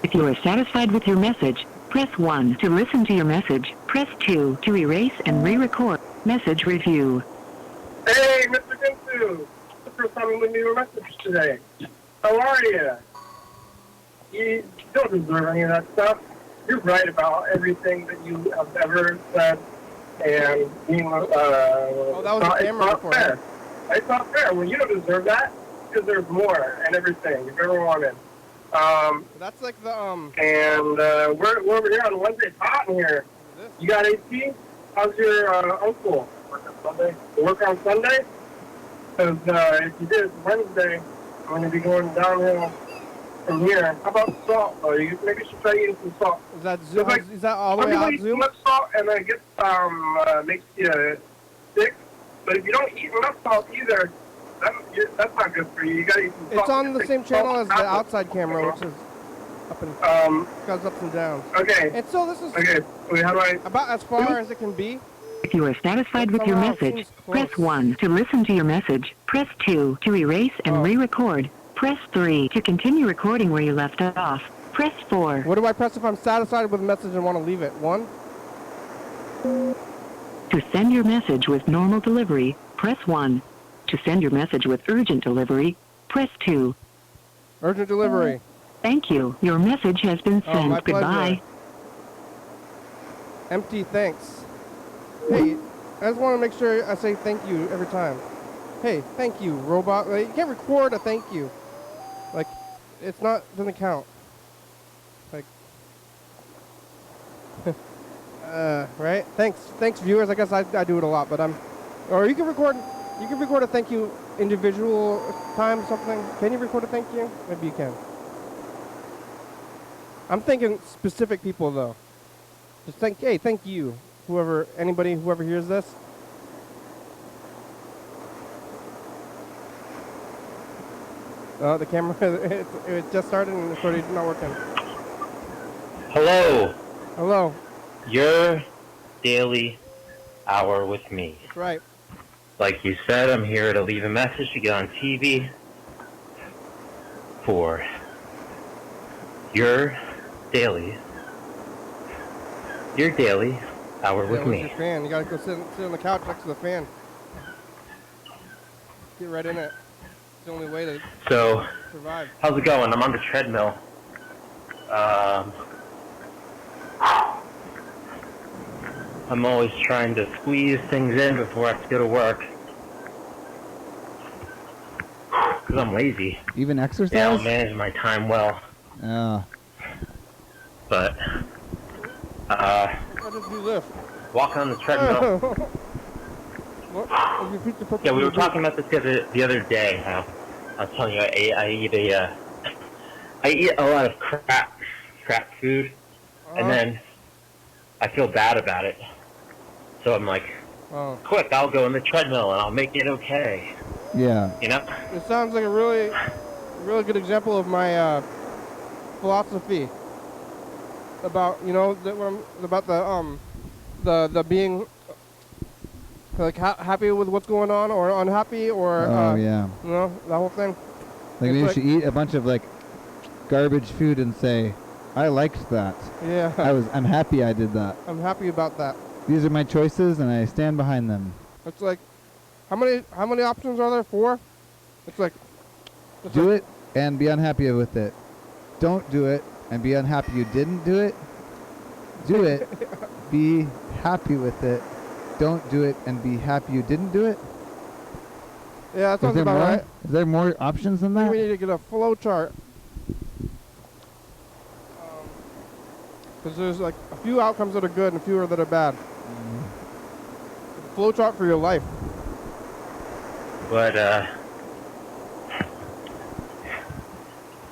[SPEAKER 5] If you are satisfied with your message, press 1 to listen to your message. Press 2 to erase and re-record. Message review.
[SPEAKER 1] Hey, Mr. Ginsu! The first time you leave me a message today. How are you? You don't deserve any of that stuff. You're right about everything that you have ever said, and being, that was a camera recording. Fair. It's not fair. When you don't deserve that, you deserve more and everything you've ever wanted. That's like the, And, we're over here on Wednesday. It's hot in here. You got AC? How's your, uncle? Work on Sunday? Work on Sunday? Because, if you did, it's Wednesday. I'm going to be going downhill from here. How about salt, though? Maybe you should try eating some salt. Is that Zoom? Like, is that all the way out Zoom? Too much salt, and then it gets, makes you sick. But if you don't eat enough salt either, that's not good for you. You gotta eat some salt. It's on the same channel as the outside camera, which is up and goes ups and downs. Okay. And so this is wait, how do I about as far as it can be.
[SPEAKER 5] If you are satisfied with your message, press 1 to listen to your message. Press 2 to erase and re-record. Press 3 to continue recording where you left off. Press 4.
[SPEAKER 1] What do I press if I'm satisfied with the message and want to leave it? 1?
[SPEAKER 5] To send your message with normal delivery, press 1. To send your message with urgent delivery, press 2.
[SPEAKER 1] Urgent delivery.
[SPEAKER 5] Thank you. Your message has been sent.
[SPEAKER 1] My
[SPEAKER 5] Goodbye.
[SPEAKER 1] Pleasure. Empty thanks. Hey, I just want to make sure I say thank you every time. Hey, thank you, robot. Like, you can't record a thank you. Like, it's not, doesn't count. Like, right? Thanks, viewers. I guess I do it a lot, but or you can record a thank you individual time, something. Can you record a thank you? Maybe you can. I'm thinking specific people, though. Just hey, thank you. Whoever hears this. Oh, the camera, it just started and it's already not working.
[SPEAKER 6] Hello.
[SPEAKER 1] Hello.
[SPEAKER 6] Your daily hour with me.
[SPEAKER 1] That's right.
[SPEAKER 6] Like you said, I'm here to leave a message to get on TV for your daily hour with me.
[SPEAKER 1] Your fan. You gotta go sit on the couch next to the fan. Get right in it. It's the only way to survive.
[SPEAKER 6] How's it going? I'm on the treadmill. I'm always trying to squeeze things in before I have to go to work. Because I'm lazy.
[SPEAKER 2] Even exercise?
[SPEAKER 6] Yeah, I'll manage my time well. But,
[SPEAKER 1] How did you lift?
[SPEAKER 6] walking on the treadmill.
[SPEAKER 1] What?
[SPEAKER 6] Yeah, we were talking about this the other day. How I was telling you, I eat a lot of crap food, and then I feel bad about it. So I'm like, quick, I'll go on the treadmill and I'll make it okay.
[SPEAKER 2] Yeah.
[SPEAKER 6] You know?
[SPEAKER 1] It sounds like a really good example of my philosophy about about the being like happy with what's going on or unhappy or
[SPEAKER 2] Yeah.
[SPEAKER 1] you know, the whole thing.
[SPEAKER 2] Like
[SPEAKER 1] It's
[SPEAKER 2] maybe you
[SPEAKER 1] like-
[SPEAKER 2] should eat a bunch of like garbage food and say, I liked that.
[SPEAKER 1] Yeah.
[SPEAKER 2] I'm happy I did that.
[SPEAKER 1] I'm happy about that.
[SPEAKER 2] These are my choices and I stand behind them.
[SPEAKER 1] It's like, how many options are there? 4? It's like,
[SPEAKER 2] Do it and be unhappy with it. Don't do it and be unhappy you didn't do it. Do it, be happy with it. Don't do it and be happy you didn't do it.
[SPEAKER 1] yeah, that sounds about right.
[SPEAKER 2] Is there more options than
[SPEAKER 1] I think
[SPEAKER 2] that?
[SPEAKER 1] we need to get a flow chart. Because there's like a few outcomes that are good and a few that are bad. Flow chart for your life.
[SPEAKER 6] But,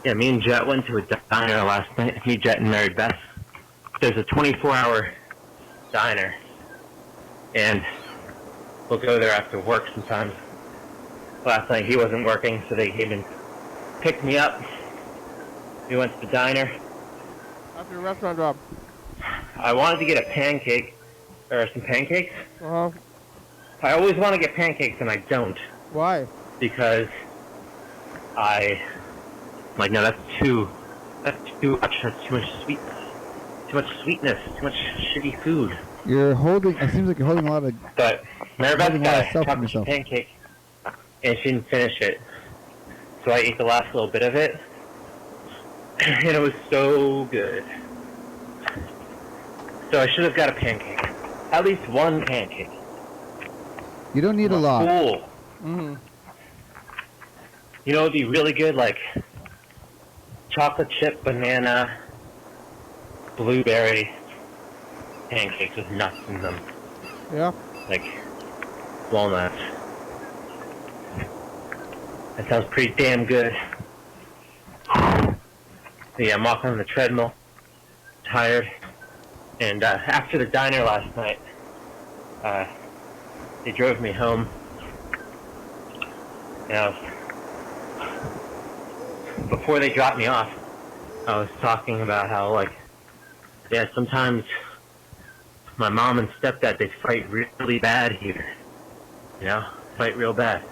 [SPEAKER 6] yeah, me and Jet went to a diner last night. Me, Jet, and Mary Beth. There's a 24-hour diner. And we'll go there after work sometimes. Last night he wasn't working, so they came and picked me up. We went to the diner.
[SPEAKER 1] After your restaurant job.
[SPEAKER 6] I wanted to get a pancake, or some pancakes.
[SPEAKER 1] Uh-huh.
[SPEAKER 6] I always want to get pancakes, and I don't.
[SPEAKER 1] Why?
[SPEAKER 6] Because I'm like, no, that's too much, that's too much sweetness, too much shitty food.
[SPEAKER 2] You're holding, it seems like you're holding a lot of,
[SPEAKER 6] But Maribeth
[SPEAKER 2] Holding a lot of
[SPEAKER 6] got a
[SPEAKER 2] self from
[SPEAKER 6] chocolate chip
[SPEAKER 2] yourself.
[SPEAKER 6] pancake, and she didn't finish it. So I ate the last little bit of it, and it was so good. So I should have got a pancake. At least one pancake.
[SPEAKER 2] you don't need a lot.
[SPEAKER 6] Cool.
[SPEAKER 1] Mm-hmm.
[SPEAKER 6] You know, it'd be really good, like chocolate chip, banana, blueberry pancakes with nuts in them,
[SPEAKER 1] Yeah.
[SPEAKER 6] like walnuts. That sounds pretty damn good. Yeah, I'm walking on the treadmill, tired, and after the diner last night, they drove me home. And before they dropped me off, I was talking about how, like, yeah, sometimes my mom and stepdad, they fight really bad here. You know? Fight real bad.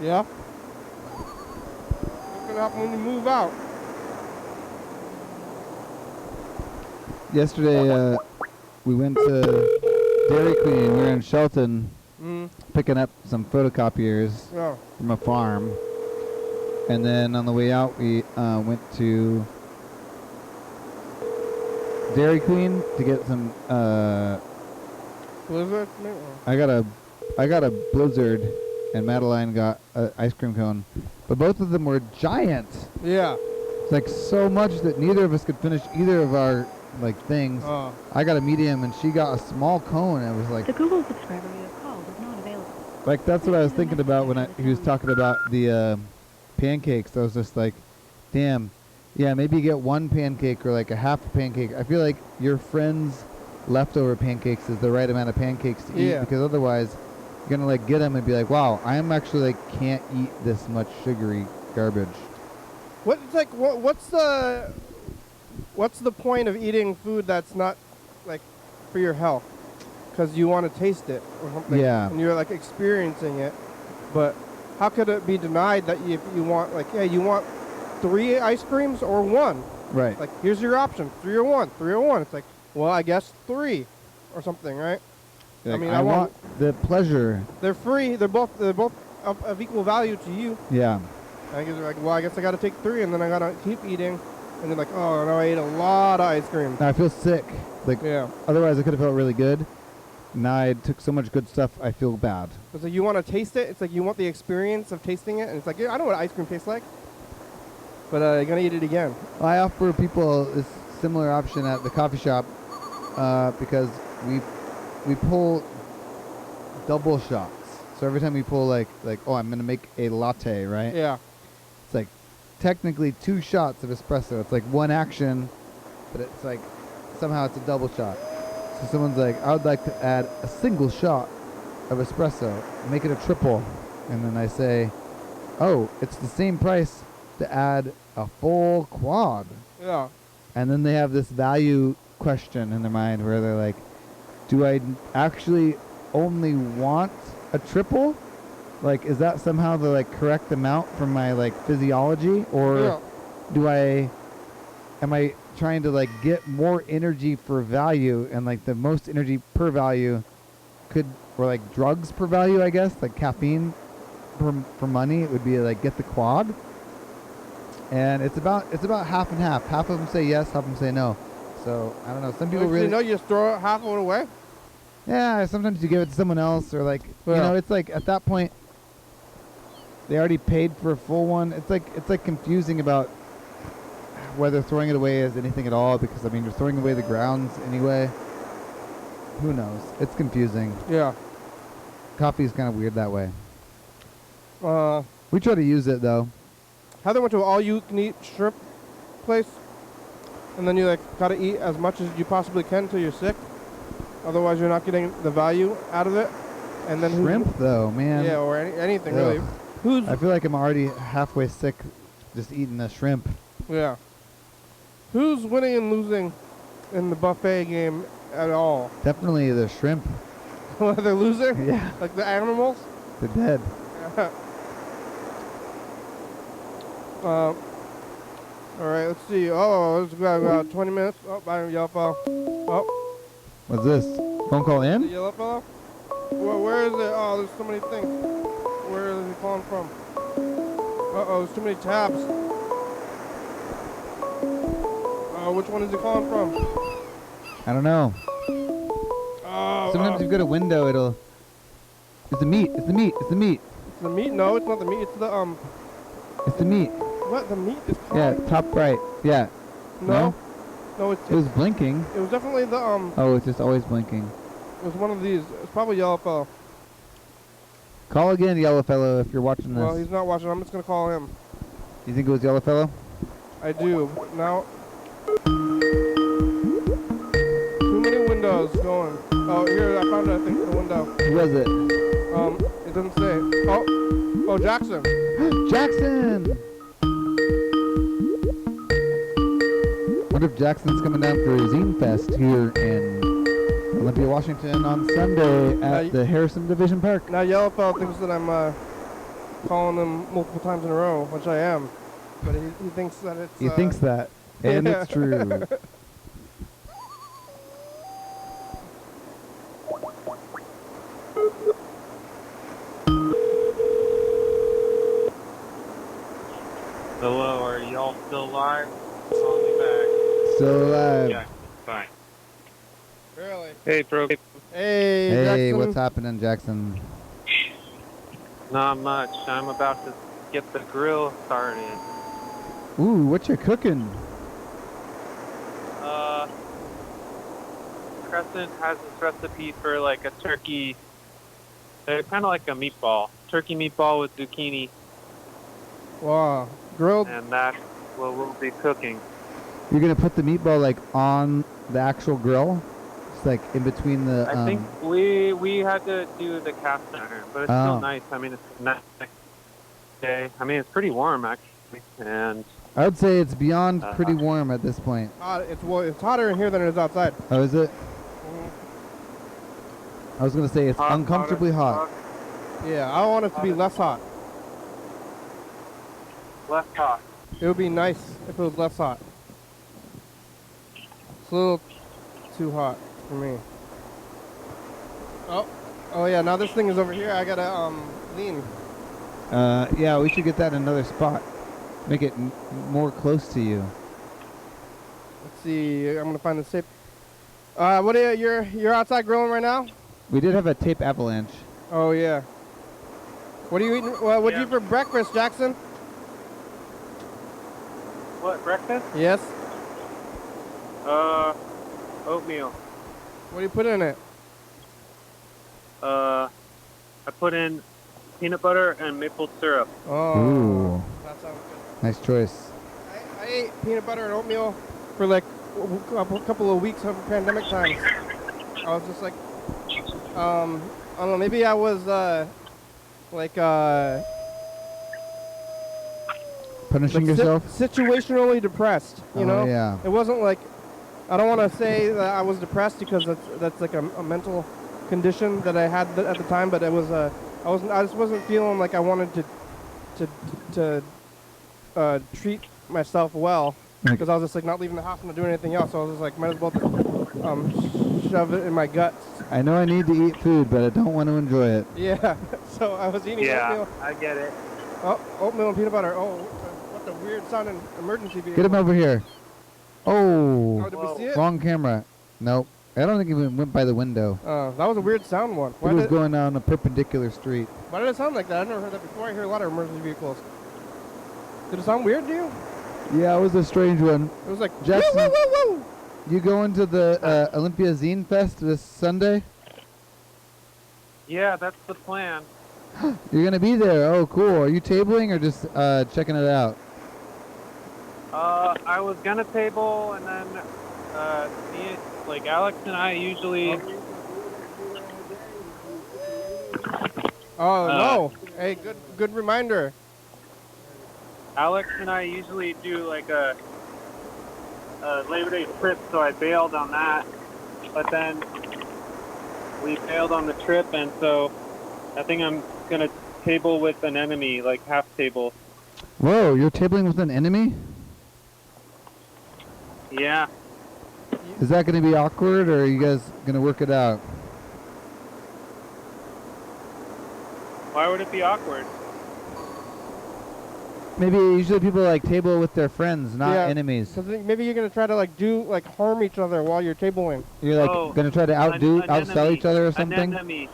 [SPEAKER 1] Yeah. What's gonna happen when you move out?
[SPEAKER 2] Yesterday, we went to Dairy Queen. We were in Shelton picking up some photocopiers
[SPEAKER 1] Yeah.
[SPEAKER 2] from a farm. And then on the way out, we went to Dairy Queen to get some.
[SPEAKER 1] Blizzard? Maybe?
[SPEAKER 2] I got a Blizzard, and Madeline got an ice cream cone. But both of them were giant.
[SPEAKER 1] Yeah.
[SPEAKER 2] It's like so much that neither of us could finish either of our like things.
[SPEAKER 1] Oh.
[SPEAKER 2] I got a medium, and she got a small cone. And it was like,
[SPEAKER 5] The Google subscriber you have called is not available.
[SPEAKER 2] like that's what I was thinking about when he was talking about the pancakes. I was just like, damn, yeah, maybe you get one pancake or like a half a pancake. I feel like your friend's leftover pancakes is the right amount of pancakes to eat,
[SPEAKER 1] Yeah.
[SPEAKER 2] because otherwise you're gonna like get them and be like, wow, I am actually like can't eat this much sugary garbage.
[SPEAKER 1] What's the point of eating food that's not like for your health? Because you want to taste it or something.
[SPEAKER 2] Yeah.
[SPEAKER 1] And you're like experiencing it, but how could it be denied that if you want, like, yeah, you want 3 ice creams or 1?
[SPEAKER 2] Right.
[SPEAKER 1] Like, here's your option, 3 or 1, 3 or 1. It's like, well, I guess 3 or something, right?
[SPEAKER 2] Like,
[SPEAKER 1] mean,
[SPEAKER 2] I
[SPEAKER 1] I
[SPEAKER 2] want the pleasure.
[SPEAKER 1] They're free. They're both of equal value to you.
[SPEAKER 2] Yeah.
[SPEAKER 1] I guess they're like, well, I guess I got to take 3, and then I got to keep eating. And then like, oh, no, I ate a lot of ice cream.
[SPEAKER 2] Now I feel sick. Like,
[SPEAKER 1] Yeah.
[SPEAKER 2] otherwise I could have felt really good. Now I took so much good stuff, I feel bad.
[SPEAKER 1] It's like you want to taste it. It's like you want the experience of tasting it. And it's like, yeah, I know what ice cream tastes like. But you're going to eat it again.
[SPEAKER 2] I offer people this similar option at the coffee shop because we pull double shots. So every time we pull like oh, I'm gonna make a latte, right?
[SPEAKER 1] Yeah.
[SPEAKER 2] It's like technically 2 shots of espresso. It's like one action, but it's like somehow it's a double shot. So someone's like, I would like to add a single shot of espresso, make it a triple, and then I say, oh, it's the same price to add a full quad.
[SPEAKER 1] Yeah.
[SPEAKER 2] And then they have this value question in their mind where they're like, do I actually only want a triple? Like, is that somehow the like correct amount from my like physiology, or am I trying to like get more energy for value, and like the most energy per value or like drugs per value, I guess, like caffeine for money, it would be like get the quad. And it's about half and half. Half of them say yes, half of them say no. So I don't know. Some people really.
[SPEAKER 1] You know, you just throw half of it away.
[SPEAKER 2] Yeah. Sometimes you give it to someone else, or like
[SPEAKER 1] Yeah.
[SPEAKER 2] you know, it's like at that point they already paid for a full one. It's like confusing about whether throwing it away is anything at all, because I mean you're throwing away the grounds anyway. Who knows? It's confusing.
[SPEAKER 1] Yeah.
[SPEAKER 2] Coffee is kind of weird that way.
[SPEAKER 1] Uh,
[SPEAKER 2] We try to use it though.
[SPEAKER 1] Heather went to an all-you-can-eat shrimp place, and then you like gotta eat as much as you possibly can until you're sick. Otherwise, you're not getting the value out of it. And then
[SPEAKER 2] Shrimp though, man.
[SPEAKER 1] Yeah, or anything
[SPEAKER 2] Ugh.
[SPEAKER 1] really.
[SPEAKER 2] I feel like I'm already halfway sick just eating a shrimp.
[SPEAKER 1] Yeah. Who's winning and losing in the buffet game at all?
[SPEAKER 2] Definitely the shrimp.
[SPEAKER 1] They're losing?
[SPEAKER 2] Yeah.
[SPEAKER 1] Like the animals?
[SPEAKER 2] They're dead.
[SPEAKER 1] All right, let's see. Oh, it's about 20 minutes. Oh, bye, yellow fellow. Oh,
[SPEAKER 2] What's this? Phone call
[SPEAKER 1] the
[SPEAKER 2] in?
[SPEAKER 1] yellow fellow? Where is it? Oh, there's so many things. Where is he calling from? Uh-oh, there's too many tabs. Which one is he calling from?
[SPEAKER 2] I don't know.
[SPEAKER 1] Oh,
[SPEAKER 2] Sometimes you've got a window, it'll... It's the meat. It's the meat. It's the meat.
[SPEAKER 1] It's the meat? No, it's not the meat. It's the,
[SPEAKER 2] It's the meat.
[SPEAKER 1] What? The meat is
[SPEAKER 2] Yeah,
[SPEAKER 1] calling?
[SPEAKER 2] top right. Yeah.
[SPEAKER 1] No? No,
[SPEAKER 2] It was blinking.
[SPEAKER 1] it was definitely the,
[SPEAKER 2] Oh, it's just always blinking.
[SPEAKER 1] it was one of these. It's probably yellow fellow.
[SPEAKER 2] Call again, yellow fellow, if you're watching this.
[SPEAKER 1] Well, he's not watching. I'm just going to call him.
[SPEAKER 2] You think it was yellow fellow?
[SPEAKER 1] I do. Now, too many windows going. Oh, here, I found it, I think, the window.
[SPEAKER 2] Who was it?
[SPEAKER 1] It doesn't say. Oh, Jackson.
[SPEAKER 2] Jackson! Wonder if Jackson's coming down for a Zine Fest here in Olympia, Washington on Sunday at the Harrison Division Park.
[SPEAKER 1] Now, Yellowfell thinks that I'm calling him multiple times in a row, which I am. But he thinks that it's...
[SPEAKER 2] He thinks that, and it's true.
[SPEAKER 7] Hello, are y'all still live? Call me back.
[SPEAKER 2] Still alive.
[SPEAKER 7] Yeah, fine.
[SPEAKER 1] Really?
[SPEAKER 7] Hey, bro.
[SPEAKER 1] Hey,
[SPEAKER 2] Hey,
[SPEAKER 1] Jackson.
[SPEAKER 2] what's happening, Jackson?
[SPEAKER 7] Not much. I'm about to get the grill started.
[SPEAKER 2] Ooh, what you cooking?
[SPEAKER 7] Crescent has this recipe for like a turkey, kind of like a meatball. Turkey meatball with zucchini,
[SPEAKER 1] Wow. Grilled?
[SPEAKER 7] and that's what we'll be cooking.
[SPEAKER 2] You're gonna put the meatball like on the actual grill, just like in between the.
[SPEAKER 7] I think we had to do the cast iron, but it's still nice. I mean, it's a nice day. I mean, it's pretty warm actually, and
[SPEAKER 2] I would say it's beyond pretty warm at this point.
[SPEAKER 1] It's hotter in here than it is outside.
[SPEAKER 2] Oh, is it? I was gonna say it's uncomfortably hot.
[SPEAKER 1] Yeah, I want it to be less hot.
[SPEAKER 7] less hot.
[SPEAKER 1] It would be nice if it was less hot. It's a little too hot for me. Oh yeah, now this thing is over here. I gotta lean.
[SPEAKER 2] Yeah, we should get that in another spot. Make it more close to you.
[SPEAKER 1] Let's see. I'm gonna find the tape. What are you're outside grilling right now?
[SPEAKER 2] We did have a tape avalanche.
[SPEAKER 1] Oh yeah. What are you eating? Well, what'd you eat for breakfast, Jackson?
[SPEAKER 7] What, breakfast?
[SPEAKER 1] Yes.
[SPEAKER 7] Oatmeal.
[SPEAKER 1] What do you put in it?
[SPEAKER 7] I put in peanut butter and maple syrup.
[SPEAKER 1] Oh.
[SPEAKER 2] Ooh,
[SPEAKER 1] That sounds good.
[SPEAKER 2] nice choice.
[SPEAKER 1] I ate peanut butter and oatmeal for like a couple of weeks of pandemic times. I was just like I don't know. Maybe I was like
[SPEAKER 2] Punishing
[SPEAKER 1] like
[SPEAKER 2] yourself?
[SPEAKER 1] situationally depressed. You know?
[SPEAKER 2] Yeah.
[SPEAKER 1] It wasn't like I don't want to say that I was depressed because that's like a mental condition that I had at the time, but it was I just wasn't feeling like I wanted to treat myself well because I was just like not leaving the house and not doing anything else. So I was just like might as well just shove it in my guts.
[SPEAKER 2] I know I need to eat food, but I don't want to enjoy it.
[SPEAKER 1] Yeah. So I was eating oatmeal.
[SPEAKER 7] I get it.
[SPEAKER 1] Oh, oatmeal and peanut butter. Oh, what a weird sounding emergency vehicle.
[SPEAKER 2] Get him over here.
[SPEAKER 1] Oh,
[SPEAKER 2] Oh,
[SPEAKER 1] did we see it?
[SPEAKER 2] wrong camera. Nope. I don't think it even went by the window.
[SPEAKER 1] That was a weird sound one.
[SPEAKER 2] It was going down a perpendicular street.
[SPEAKER 1] Why did it sound like that? I've never heard that before. I hear a lot of emergency vehicles. Did it sound weird to you?
[SPEAKER 2] Yeah, it was a strange one.
[SPEAKER 1] It was like,
[SPEAKER 2] Jackson,
[SPEAKER 1] woo, woo, woo, woo.
[SPEAKER 2] You going to the Olympia Zine Fest this Sunday?
[SPEAKER 7] Yeah, that's the plan.
[SPEAKER 2] You're going to be there. Oh, cool. Are you tabling or just checking it out?
[SPEAKER 7] I was gonna table, and then like Alex and I usually.
[SPEAKER 1] Oh, no. Hey, good reminder.
[SPEAKER 7] Alex and I usually do like a Labor Day trip, so I bailed on that. But then we bailed on the trip, and so I think I'm gonna table with an enemy, like half table.
[SPEAKER 2] Whoa, you're tabling with an enemy?
[SPEAKER 7] Yeah.
[SPEAKER 2] Is that going to be awkward, or are you guys going to work it out?
[SPEAKER 7] Why would it be awkward?
[SPEAKER 2] Maybe usually people like table with their friends, not enemies.
[SPEAKER 1] So maybe you're gonna try to like harm each other while you're tabling.
[SPEAKER 2] You're like going to try to outsell
[SPEAKER 7] enemy.
[SPEAKER 2] each other or something?
[SPEAKER 7] An enemy.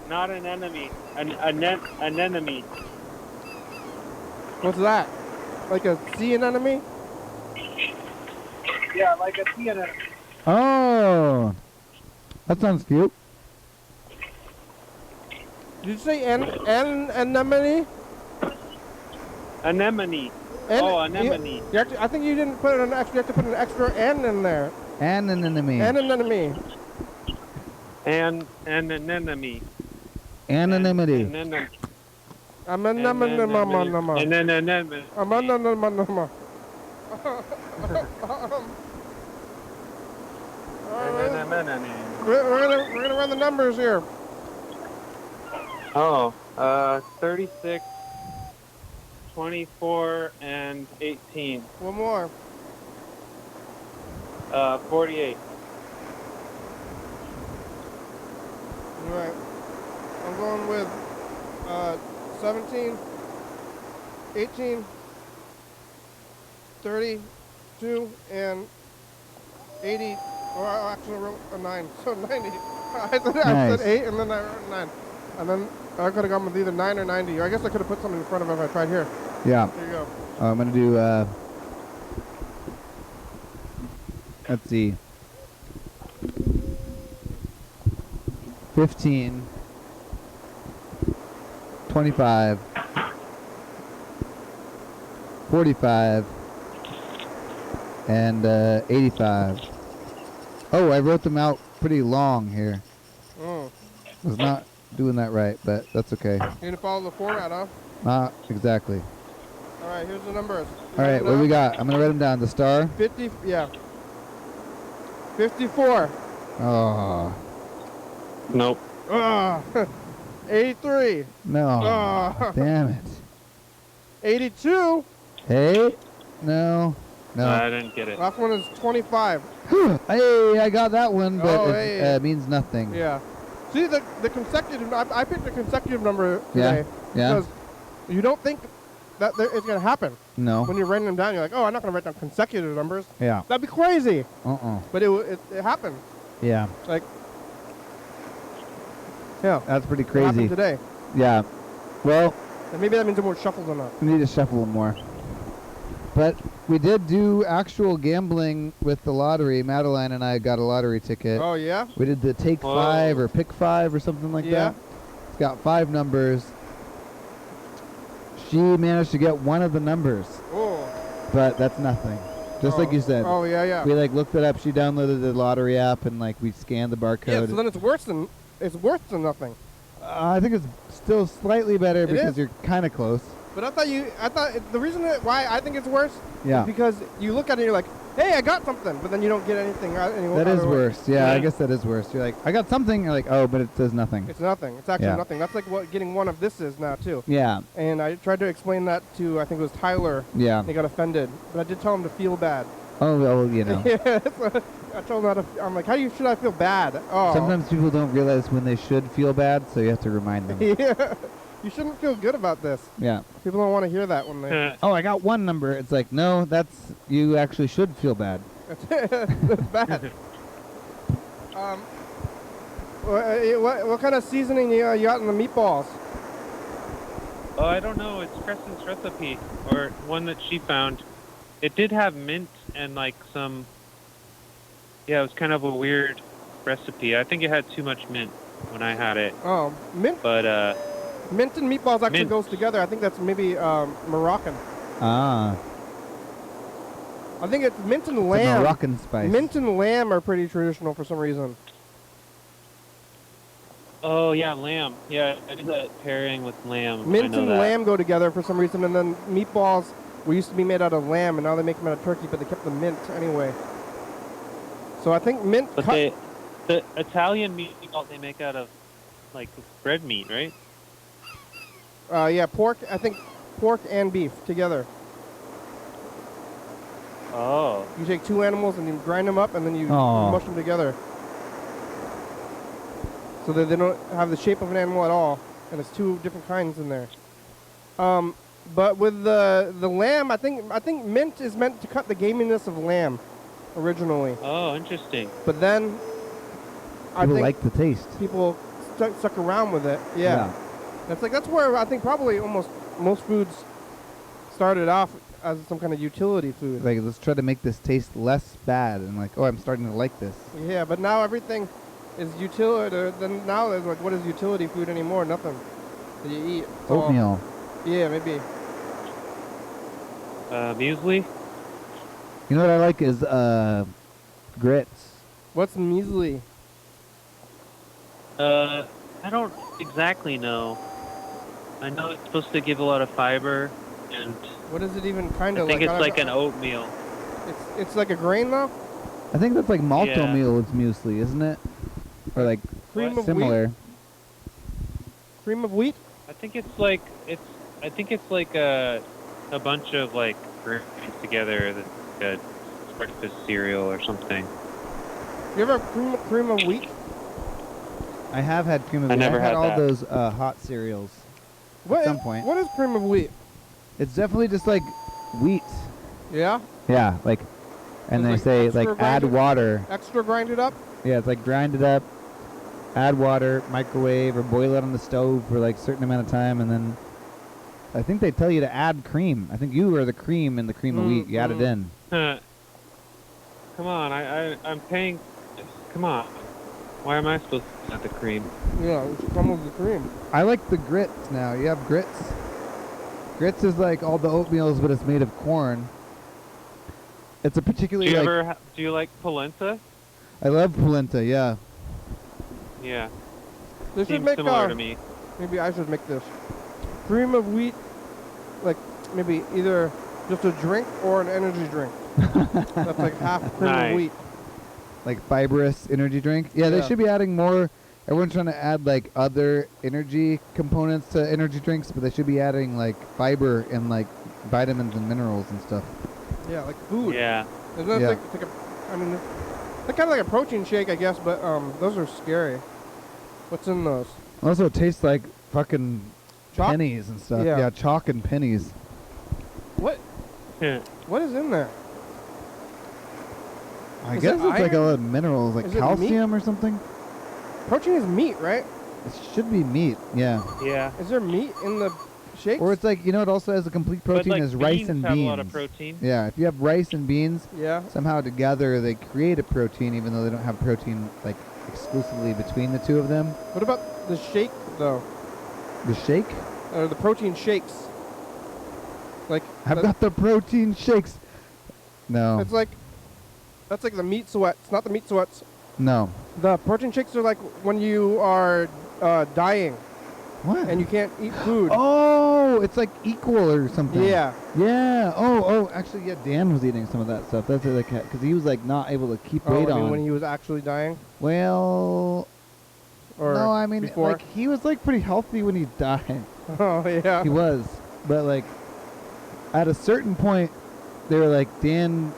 [SPEAKER 7] Not an enemy. An enemy.
[SPEAKER 1] What's that? Like a sea anemone?
[SPEAKER 7] Yeah, like a sea anemone.
[SPEAKER 2] Oh, that sounds cute.
[SPEAKER 1] Did you say anemone?
[SPEAKER 7] Anemone.
[SPEAKER 1] I
[SPEAKER 7] Anemone.
[SPEAKER 1] think you didn't put an extra. You have to put an extra N in there.
[SPEAKER 2] And an enemy.
[SPEAKER 1] And an enemy.
[SPEAKER 7] And an enemy.
[SPEAKER 2] Anonymity.
[SPEAKER 1] I'm an enemy. We're gonna run the numbers here.
[SPEAKER 7] Oh, 36, 24, and 18.
[SPEAKER 1] One more.
[SPEAKER 7] 48.
[SPEAKER 1] All right. I'm going with 17, 18, 32, and 80. Or I actually wrote a 9, so 90. I said 8, and then I wrote 9. And then I could have gone with either 9 or 90. Or I guess I could have put something in front of it if I tried here.
[SPEAKER 2] Yeah.
[SPEAKER 1] There you go.
[SPEAKER 2] I'm going to do, let's see, 15, 25, 45, and 85. Oh, I wrote them out pretty long here. Was not doing that right, but that's okay.
[SPEAKER 1] You're going to follow the format, huh?
[SPEAKER 2] Not exactly.
[SPEAKER 1] All right, here's the numbers.
[SPEAKER 2] All right, what do we got? I'm going to write them down. The star?
[SPEAKER 1] 50, yeah. 54.
[SPEAKER 2] Oh.
[SPEAKER 7] Nope.
[SPEAKER 1] 83.
[SPEAKER 2] No. Damn it.
[SPEAKER 1] 82.
[SPEAKER 2] Hey? No. No.
[SPEAKER 7] I didn't get it.
[SPEAKER 1] Last one is 25.
[SPEAKER 2] Hey, I got that one, but
[SPEAKER 1] Oh,
[SPEAKER 2] it
[SPEAKER 1] hey.
[SPEAKER 2] means nothing.
[SPEAKER 1] Yeah. See, the consecutive, I picked a consecutive number today.
[SPEAKER 2] Yeah.
[SPEAKER 1] Because you don't think that it's going to happen.
[SPEAKER 2] No.
[SPEAKER 1] When you're writing them down, you're like, oh, I'm not going to write down consecutive numbers.
[SPEAKER 2] Yeah.
[SPEAKER 1] That'd be crazy.
[SPEAKER 2] Uh-uh.
[SPEAKER 1] But it happened.
[SPEAKER 2] Yeah.
[SPEAKER 1] Like, yeah.
[SPEAKER 2] That's pretty
[SPEAKER 1] It
[SPEAKER 2] crazy.
[SPEAKER 1] happened today.
[SPEAKER 2] Yeah. Well,
[SPEAKER 1] And maybe that means I'm more shuffled enough.
[SPEAKER 2] we need to shuffle them more. But we did do actual gambling with the lottery. Madeline and I got a lottery ticket.
[SPEAKER 1] Oh, yeah?
[SPEAKER 2] We did the take 5 or pick 5 or something like
[SPEAKER 1] Yeah.
[SPEAKER 2] that. It's got 5 numbers. She managed to get one of the numbers,
[SPEAKER 1] Oh.
[SPEAKER 2] but that's nothing. Just like you said.
[SPEAKER 1] Oh, yeah, yeah.
[SPEAKER 2] We like looked it up. She downloaded the lottery app and like we scanned the barcode.
[SPEAKER 1] Yeah, so then it's worse than it's worse than nothing.
[SPEAKER 2] I think it's still slightly better
[SPEAKER 1] It
[SPEAKER 2] because
[SPEAKER 1] is?
[SPEAKER 2] you're kind of close.
[SPEAKER 1] But I thought the reason why I think it's worse
[SPEAKER 2] Yeah.
[SPEAKER 1] is because you look at it and you're like, hey, I got something, but then you don't get anything.
[SPEAKER 2] That is worse. Yeah, I guess that is worse. You're like, I got something. You're like, oh, but it says nothing.
[SPEAKER 1] It's nothing. It's actually
[SPEAKER 2] Yeah.
[SPEAKER 1] nothing. That's like what getting one of this is now too.
[SPEAKER 2] Yeah.
[SPEAKER 1] And I tried to explain that to, I think it was Tyler.
[SPEAKER 2] Yeah.
[SPEAKER 1] He got offended, but I did tell him to feel bad.
[SPEAKER 2] Oh, well, you know.
[SPEAKER 1] Yeah, so I told him how to. I'm like, should I feel bad? Oh.
[SPEAKER 2] Sometimes people don't realize when they should feel bad, so you have to remind them.
[SPEAKER 1] Yeah. You shouldn't feel good about this.
[SPEAKER 2] Yeah.
[SPEAKER 1] People don't want to hear that when they.
[SPEAKER 2] Oh, I got one number. It's like, no, you actually should feel bad.
[SPEAKER 1] That's bad. What kind of seasoning you got in the meatballs?
[SPEAKER 7] Oh, I don't know. It's Preston's recipe, or one that she found. It did have mint and like some. Yeah, it was kind of a weird recipe. I think it had too much mint when I had it.
[SPEAKER 1] Oh, mint.
[SPEAKER 7] But
[SPEAKER 1] mint and meatballs actually
[SPEAKER 7] mint.
[SPEAKER 1] goes together. I think that's maybe Moroccan.
[SPEAKER 2] Ah.
[SPEAKER 1] I think it's mint and
[SPEAKER 2] It's a
[SPEAKER 1] lamb.
[SPEAKER 2] Moroccan spice.
[SPEAKER 1] Mint and lamb are pretty traditional for some reason.
[SPEAKER 7] oh yeah, lamb. Yeah, I did that pairing with lamb. I
[SPEAKER 1] Mint
[SPEAKER 7] know
[SPEAKER 1] and
[SPEAKER 7] that.
[SPEAKER 1] lamb go together for some reason, and then meatballs used to be made out of lamb, and now they make them out of turkey, but they kept the mint anyway. So I think mint.
[SPEAKER 7] But the Italian meatballs they make out of like red meat, right?
[SPEAKER 1] Yeah, pork. I think pork and beef together.
[SPEAKER 7] Oh.
[SPEAKER 1] You take two animals and you grind them up, and then you
[SPEAKER 2] Aw.
[SPEAKER 1] mush them together, so that they don't have the shape of an animal at all, and it's two different kinds in there. But with the lamb, I think mint is meant to cut the gaminess of lamb, originally.
[SPEAKER 7] Oh, interesting.
[SPEAKER 1] But then, I
[SPEAKER 2] People
[SPEAKER 1] think
[SPEAKER 2] like the taste.
[SPEAKER 1] people stuck around with it. Yeah. That's where I think probably almost most foods started off as some kind of utility food.
[SPEAKER 2] Like, let's try to make this taste less bad, and like, oh, I'm starting to like this.
[SPEAKER 1] Yeah, but now everything is utility. Then now there's like, what is utility food anymore? Nothing that you eat. It's all-
[SPEAKER 2] Oatmeal.
[SPEAKER 1] Yeah, maybe.
[SPEAKER 7] Muesli.
[SPEAKER 2] You know what I like is grits.
[SPEAKER 1] What's measly?
[SPEAKER 7] I don't exactly know. I know it's supposed to give a lot of fiber, and
[SPEAKER 1] What is it even kind
[SPEAKER 7] I
[SPEAKER 1] of
[SPEAKER 7] think
[SPEAKER 1] like?
[SPEAKER 7] it's like an oatmeal.
[SPEAKER 1] It's like a grain though.
[SPEAKER 2] I think that's like malt
[SPEAKER 7] Yeah.
[SPEAKER 2] oatmeal with muesli, isn't it? Or like
[SPEAKER 1] Cream of wheat.
[SPEAKER 2] similar.
[SPEAKER 1] Cream of wheat.
[SPEAKER 7] I think it's like a bunch of like grains together that's a breakfast cereal or something.
[SPEAKER 1] You ever have cream of wheat?
[SPEAKER 2] I have had cream of
[SPEAKER 7] I
[SPEAKER 2] wheat.
[SPEAKER 7] never
[SPEAKER 2] I've had
[SPEAKER 7] had
[SPEAKER 2] all
[SPEAKER 7] that.
[SPEAKER 2] those hot cereals.
[SPEAKER 1] What
[SPEAKER 2] some
[SPEAKER 1] is-
[SPEAKER 2] point.
[SPEAKER 1] What is cream of wheat?
[SPEAKER 2] It's definitely just like wheat.
[SPEAKER 1] Yeah.
[SPEAKER 2] Yeah, like, and
[SPEAKER 1] It's
[SPEAKER 2] they
[SPEAKER 1] like
[SPEAKER 2] say like
[SPEAKER 1] extra
[SPEAKER 2] add
[SPEAKER 1] grinded-
[SPEAKER 2] water.
[SPEAKER 1] Extra grinded up.
[SPEAKER 2] Yeah, it's like grind it up, add water, microwave or boil it on the stove for like a certain amount of time, and then I think they tell you to add cream. I think you are the cream in the cream of wheat. You add it in.
[SPEAKER 7] Come on, I'm paying. Come on. Why am I supposed to add the cream?
[SPEAKER 1] Yeah, it comes with the cream.
[SPEAKER 2] I like the grits now. You have grits. Grits is like all the oatmeals, but it's made of corn. It's a
[SPEAKER 7] Do
[SPEAKER 2] particularly
[SPEAKER 7] you
[SPEAKER 2] like.
[SPEAKER 7] ever do you like polenta?
[SPEAKER 2] I love polenta. Yeah.
[SPEAKER 7] Yeah,
[SPEAKER 1] They should
[SPEAKER 7] seems
[SPEAKER 1] make
[SPEAKER 7] similar to me.
[SPEAKER 1] maybe I should make this cream of wheat, like maybe either just a drink or an energy drink. That's like half cream
[SPEAKER 7] Nice.
[SPEAKER 1] of wheat.
[SPEAKER 2] Like fibrous energy drink. Yeah, they
[SPEAKER 1] Yeah.
[SPEAKER 2] should be adding more. Everyone's trying to add like other energy components to energy drinks, but they should be adding like fiber and like vitamins and minerals and stuff.
[SPEAKER 1] Yeah, like food.
[SPEAKER 7] Yeah.
[SPEAKER 1] Isn't that
[SPEAKER 2] Yeah.
[SPEAKER 1] like, it's like I mean, they're kind of like a protein shake, I guess, but those are scary. What's in those?
[SPEAKER 2] Also, it tastes like fucking
[SPEAKER 1] Chalk?
[SPEAKER 2] pennies and stuff.
[SPEAKER 1] Yeah.
[SPEAKER 2] Yeah, chalk and pennies.
[SPEAKER 1] What?
[SPEAKER 7] Yeah.
[SPEAKER 1] What is in there?
[SPEAKER 2] I
[SPEAKER 1] Is
[SPEAKER 2] guess
[SPEAKER 1] it
[SPEAKER 2] it's like a
[SPEAKER 1] iron?
[SPEAKER 2] lot of minerals, like
[SPEAKER 1] Is it meat?
[SPEAKER 2] calcium or something.
[SPEAKER 1] Protein is meat, right?
[SPEAKER 2] It should be meat. Yeah.
[SPEAKER 7] Yeah.
[SPEAKER 1] Is there meat in the shakes?
[SPEAKER 2] Or it's like, you know, it also has a complete protein
[SPEAKER 7] but like
[SPEAKER 2] is rice
[SPEAKER 7] beans
[SPEAKER 2] and
[SPEAKER 7] have
[SPEAKER 2] beans.
[SPEAKER 7] a lot of protein.
[SPEAKER 2] Yeah, if you have rice and beans,
[SPEAKER 1] Yeah.
[SPEAKER 2] somehow together they create a protein, even though they don't have protein like exclusively between the two of them.
[SPEAKER 1] What about the shake though?
[SPEAKER 2] The shake?
[SPEAKER 1] Or the protein shakes? Like
[SPEAKER 2] I've got the protein shakes. No.
[SPEAKER 1] It's like that's like the meat sweats, not the meat sweats.
[SPEAKER 2] No.
[SPEAKER 1] The protein shakes are like when you are dying
[SPEAKER 2] What?
[SPEAKER 1] and you can't eat food.
[SPEAKER 2] Oh, it's like equal or something.
[SPEAKER 1] Yeah.
[SPEAKER 2] Yeah. Oh. Actually, yeah. Dan was eating some of that stuff. That's like because he was like not able to keep weight on.
[SPEAKER 1] When he was actually dying.
[SPEAKER 2] Well.
[SPEAKER 1] Or
[SPEAKER 2] no, I mean,
[SPEAKER 1] before?
[SPEAKER 2] like he was like pretty healthy when he died.
[SPEAKER 1] Oh yeah.
[SPEAKER 2] He was, but like at a certain point, they were like, Dan.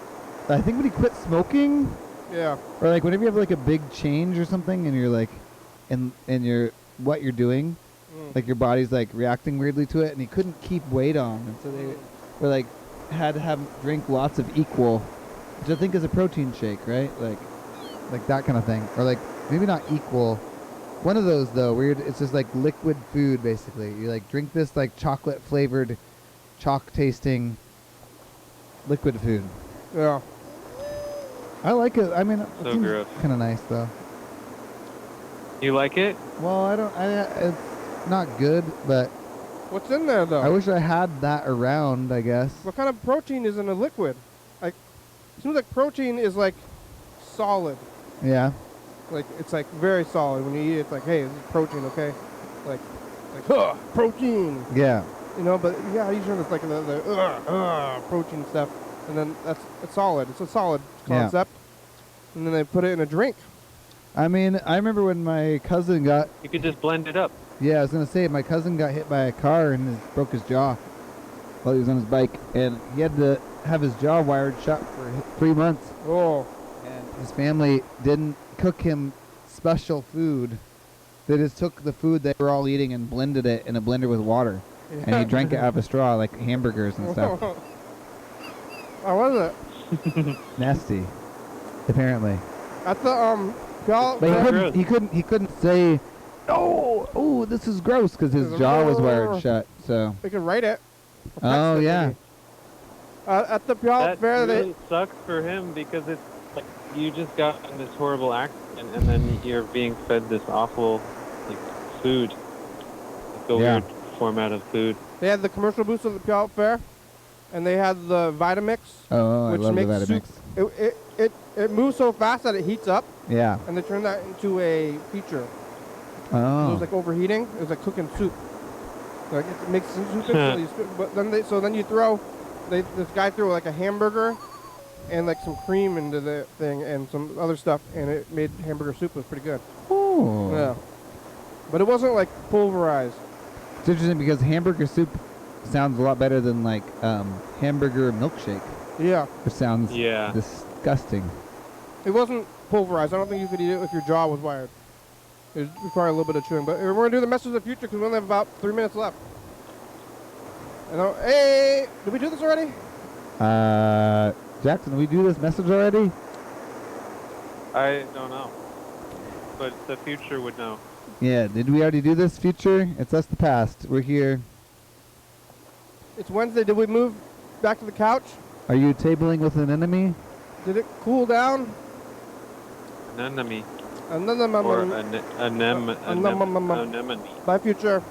[SPEAKER 2] I think when he quit smoking.
[SPEAKER 1] Yeah.
[SPEAKER 2] Or like whenever you have like a big change or something, and you're like, and you're what you're doing, like your body's like reacting weirdly to it, and he couldn't keep weight on, and so they were like had to have drink lots of equal, which I think is a protein shake, right? Like that kind of thing, or like maybe not equal. One of those though, weird. It's just like liquid food basically. You like drink this like chocolate flavored, chalk tasting liquid food.
[SPEAKER 1] Yeah.
[SPEAKER 2] I like it. I mean,
[SPEAKER 7] So
[SPEAKER 2] it seems
[SPEAKER 7] gross.
[SPEAKER 2] kind of nice though.
[SPEAKER 7] You like it?
[SPEAKER 2] Well, I don't. It's not good, but
[SPEAKER 1] What's in there though?
[SPEAKER 2] I wish I had that around. I guess.
[SPEAKER 1] What kind of protein is in a liquid? Like, it seems like protein is like solid.
[SPEAKER 2] Yeah.
[SPEAKER 1] Like it's like very solid. When you eat it, it's like, hey, this is protein, okay? Like, protein.
[SPEAKER 2] Yeah.
[SPEAKER 1] You know, but yeah, usually it's like the protein stuff, and then it's solid. It's a solid concept, and then they put it in a drink.
[SPEAKER 2] I mean, I remember when my cousin got.
[SPEAKER 7] You could just blend it up.
[SPEAKER 2] Yeah, I was gonna say my cousin got hit by a car and broke his jaw while he was on his bike, and he had to have his jaw wired shut for 3 months.
[SPEAKER 1] Oh.
[SPEAKER 2] And his family didn't cook him special food. They just took the food they were all eating and blended it in a blender with water, and he drank it out of a straw like hamburgers and stuff.
[SPEAKER 1] How was it?
[SPEAKER 2] Nasty, apparently.
[SPEAKER 1] At the
[SPEAKER 2] But he couldn't say, oh, this is gross, because his jaw was wired shut. So.
[SPEAKER 1] They could write it.
[SPEAKER 2] Oh yeah.
[SPEAKER 1] At the Puyallup
[SPEAKER 7] That
[SPEAKER 1] Fair,
[SPEAKER 7] really sucks for him because it's like you just got in this horrible accident and then you're being fed this awful like food, like a weird format of food.
[SPEAKER 1] They had the commercial booths at the Puyallup Fair, and they had the Vitamix.
[SPEAKER 2] Oh,
[SPEAKER 1] which
[SPEAKER 2] I love the
[SPEAKER 1] makes
[SPEAKER 2] Vitamix.
[SPEAKER 1] It moves so fast that it heats up.
[SPEAKER 2] Yeah.
[SPEAKER 1] And they turned that into a feature.
[SPEAKER 2] Oh.
[SPEAKER 1] It was like overheating. It was like cooking soup. Like it makes some soup, but then you throw. This guy threw like a hamburger and like some cream into the thing and some other stuff, and it made hamburger soup. It was pretty good.
[SPEAKER 2] Oh.
[SPEAKER 1] Yeah. But it wasn't like pulverized.
[SPEAKER 2] It's interesting because hamburger soup sounds a lot better than like hamburger milkshake.
[SPEAKER 1] Yeah.
[SPEAKER 2] Which sounds disgusting.
[SPEAKER 1] It wasn't pulverized. I don't think you could eat it if your jaw was wired. It would require a little bit of chewing. But we're going to do the message of the future because we only have about 3 minutes left. Hey, did we do this already?
[SPEAKER 2] Jackson, did we do this message already?
[SPEAKER 7] I don't know, but the future would know.
[SPEAKER 2] Yeah, did we already do this future? It's us the past. We're here.
[SPEAKER 1] It's Wednesday. Did we move back to the couch?
[SPEAKER 2] Are you tabling with an enemy?
[SPEAKER 1] Did it cool down?
[SPEAKER 7] An enemy.
[SPEAKER 1] Or
[SPEAKER 7] anemone.
[SPEAKER 1] Bye, future.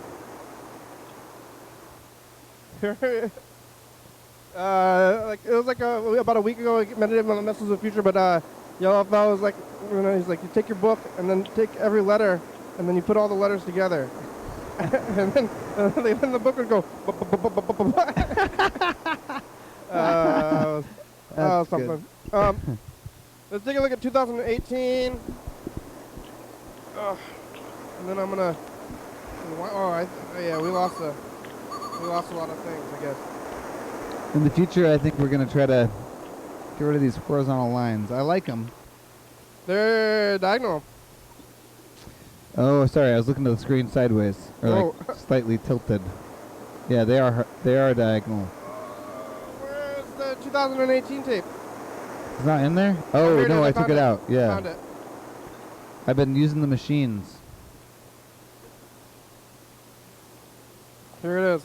[SPEAKER 1] Like it was like about a week ago. I meditated on the message of the future, but Yellow Fell was like, he's like, you take your book and then take every letter, and then you put all the letters together, and then the book would go. Something. Let's take a look at 2018. And then I'm gonna. We lost a lot of things, I guess.
[SPEAKER 2] In the future, I think we're gonna try to get rid of these horizontal lines. I like them.
[SPEAKER 1] They're diagonal.
[SPEAKER 2] Oh, sorry, I was looking at the screen sideways, or like slightly tilted. Yeah, they are diagonal.
[SPEAKER 1] Where's the 2018 tape?
[SPEAKER 2] It's not in there? Oh, no, I took it out. Yeah.
[SPEAKER 1] Found it.
[SPEAKER 2] I've been using the machines.
[SPEAKER 1] Here it is.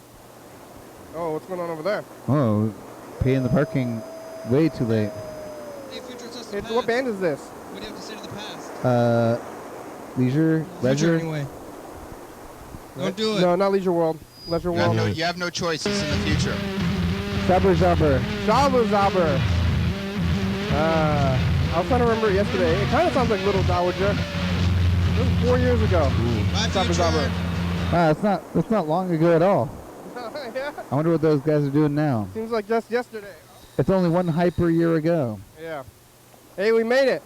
[SPEAKER 1] Oh, what's going on over there?
[SPEAKER 2] Oh, paying the parking way too late.
[SPEAKER 1] What band is this?
[SPEAKER 8] What do you have to say to the past?
[SPEAKER 2] Leisure?
[SPEAKER 8] Anyway. Don't do it.
[SPEAKER 1] No, not Leisure World. Leisure World.
[SPEAKER 8] You have no choices in the future.
[SPEAKER 2] Sauber Zauber.
[SPEAKER 1] Sauber Zauber. I was trying to remember it yesterday. It kind of sounds like Little Dowager. It was 4 years ago.
[SPEAKER 8] Bye,
[SPEAKER 1] Sauber
[SPEAKER 8] future.
[SPEAKER 1] Zauber.
[SPEAKER 2] That's not long ago at all.
[SPEAKER 1] Yeah.
[SPEAKER 2] I wonder what those guys are doing now.
[SPEAKER 1] Seems like just yesterday.
[SPEAKER 2] It's only one hyper year ago.
[SPEAKER 1] Yeah. Hey, we made it.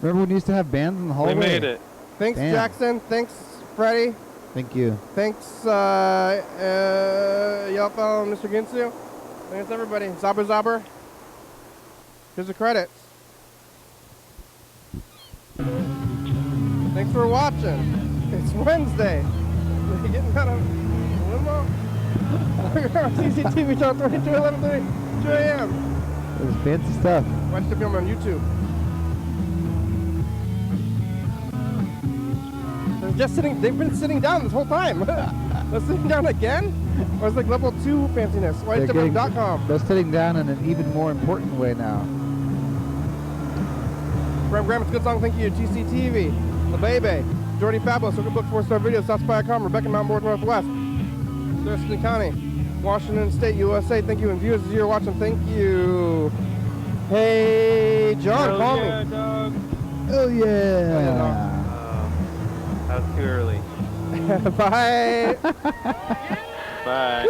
[SPEAKER 2] Remember when we used to have bands in the hallway?
[SPEAKER 7] We made it.
[SPEAKER 1] Thanks,
[SPEAKER 2] Damn.
[SPEAKER 1] Jackson. Thanks, Freddie.
[SPEAKER 2] Thank you.
[SPEAKER 1] Thanks, Yelpo and Mr. Ginsu. Thanks, everybody. Sauber Zauber. Here's the credits. Thanks for watching. It's Wednesday. We're getting out of limo. We're on TCTV Channel 22, 11:30, 2 a.m.
[SPEAKER 2] It was fancy stuff.
[SPEAKER 1] Watch the film on YouTube. They've been sitting down this whole time. They're sitting down again? Or it's like level 2 fanciness. YDHWM.com.
[SPEAKER 2] They're sitting down in an even more important way now.
[SPEAKER 1] Graham, it's a good song. Thank you. TCTV. The Baby. Jordy Fabulous. Look at Book 4-Star Video. Southspy.com. Rebecca Mountain Board Northwest. Thurston County. Washington State, USA. Thank you. And viewers, as you're watching, thank you. Hey, John, call me.
[SPEAKER 7] Dog.
[SPEAKER 2] Oh, yeah.
[SPEAKER 7] That was too early.
[SPEAKER 1] Bye.
[SPEAKER 7] Bye.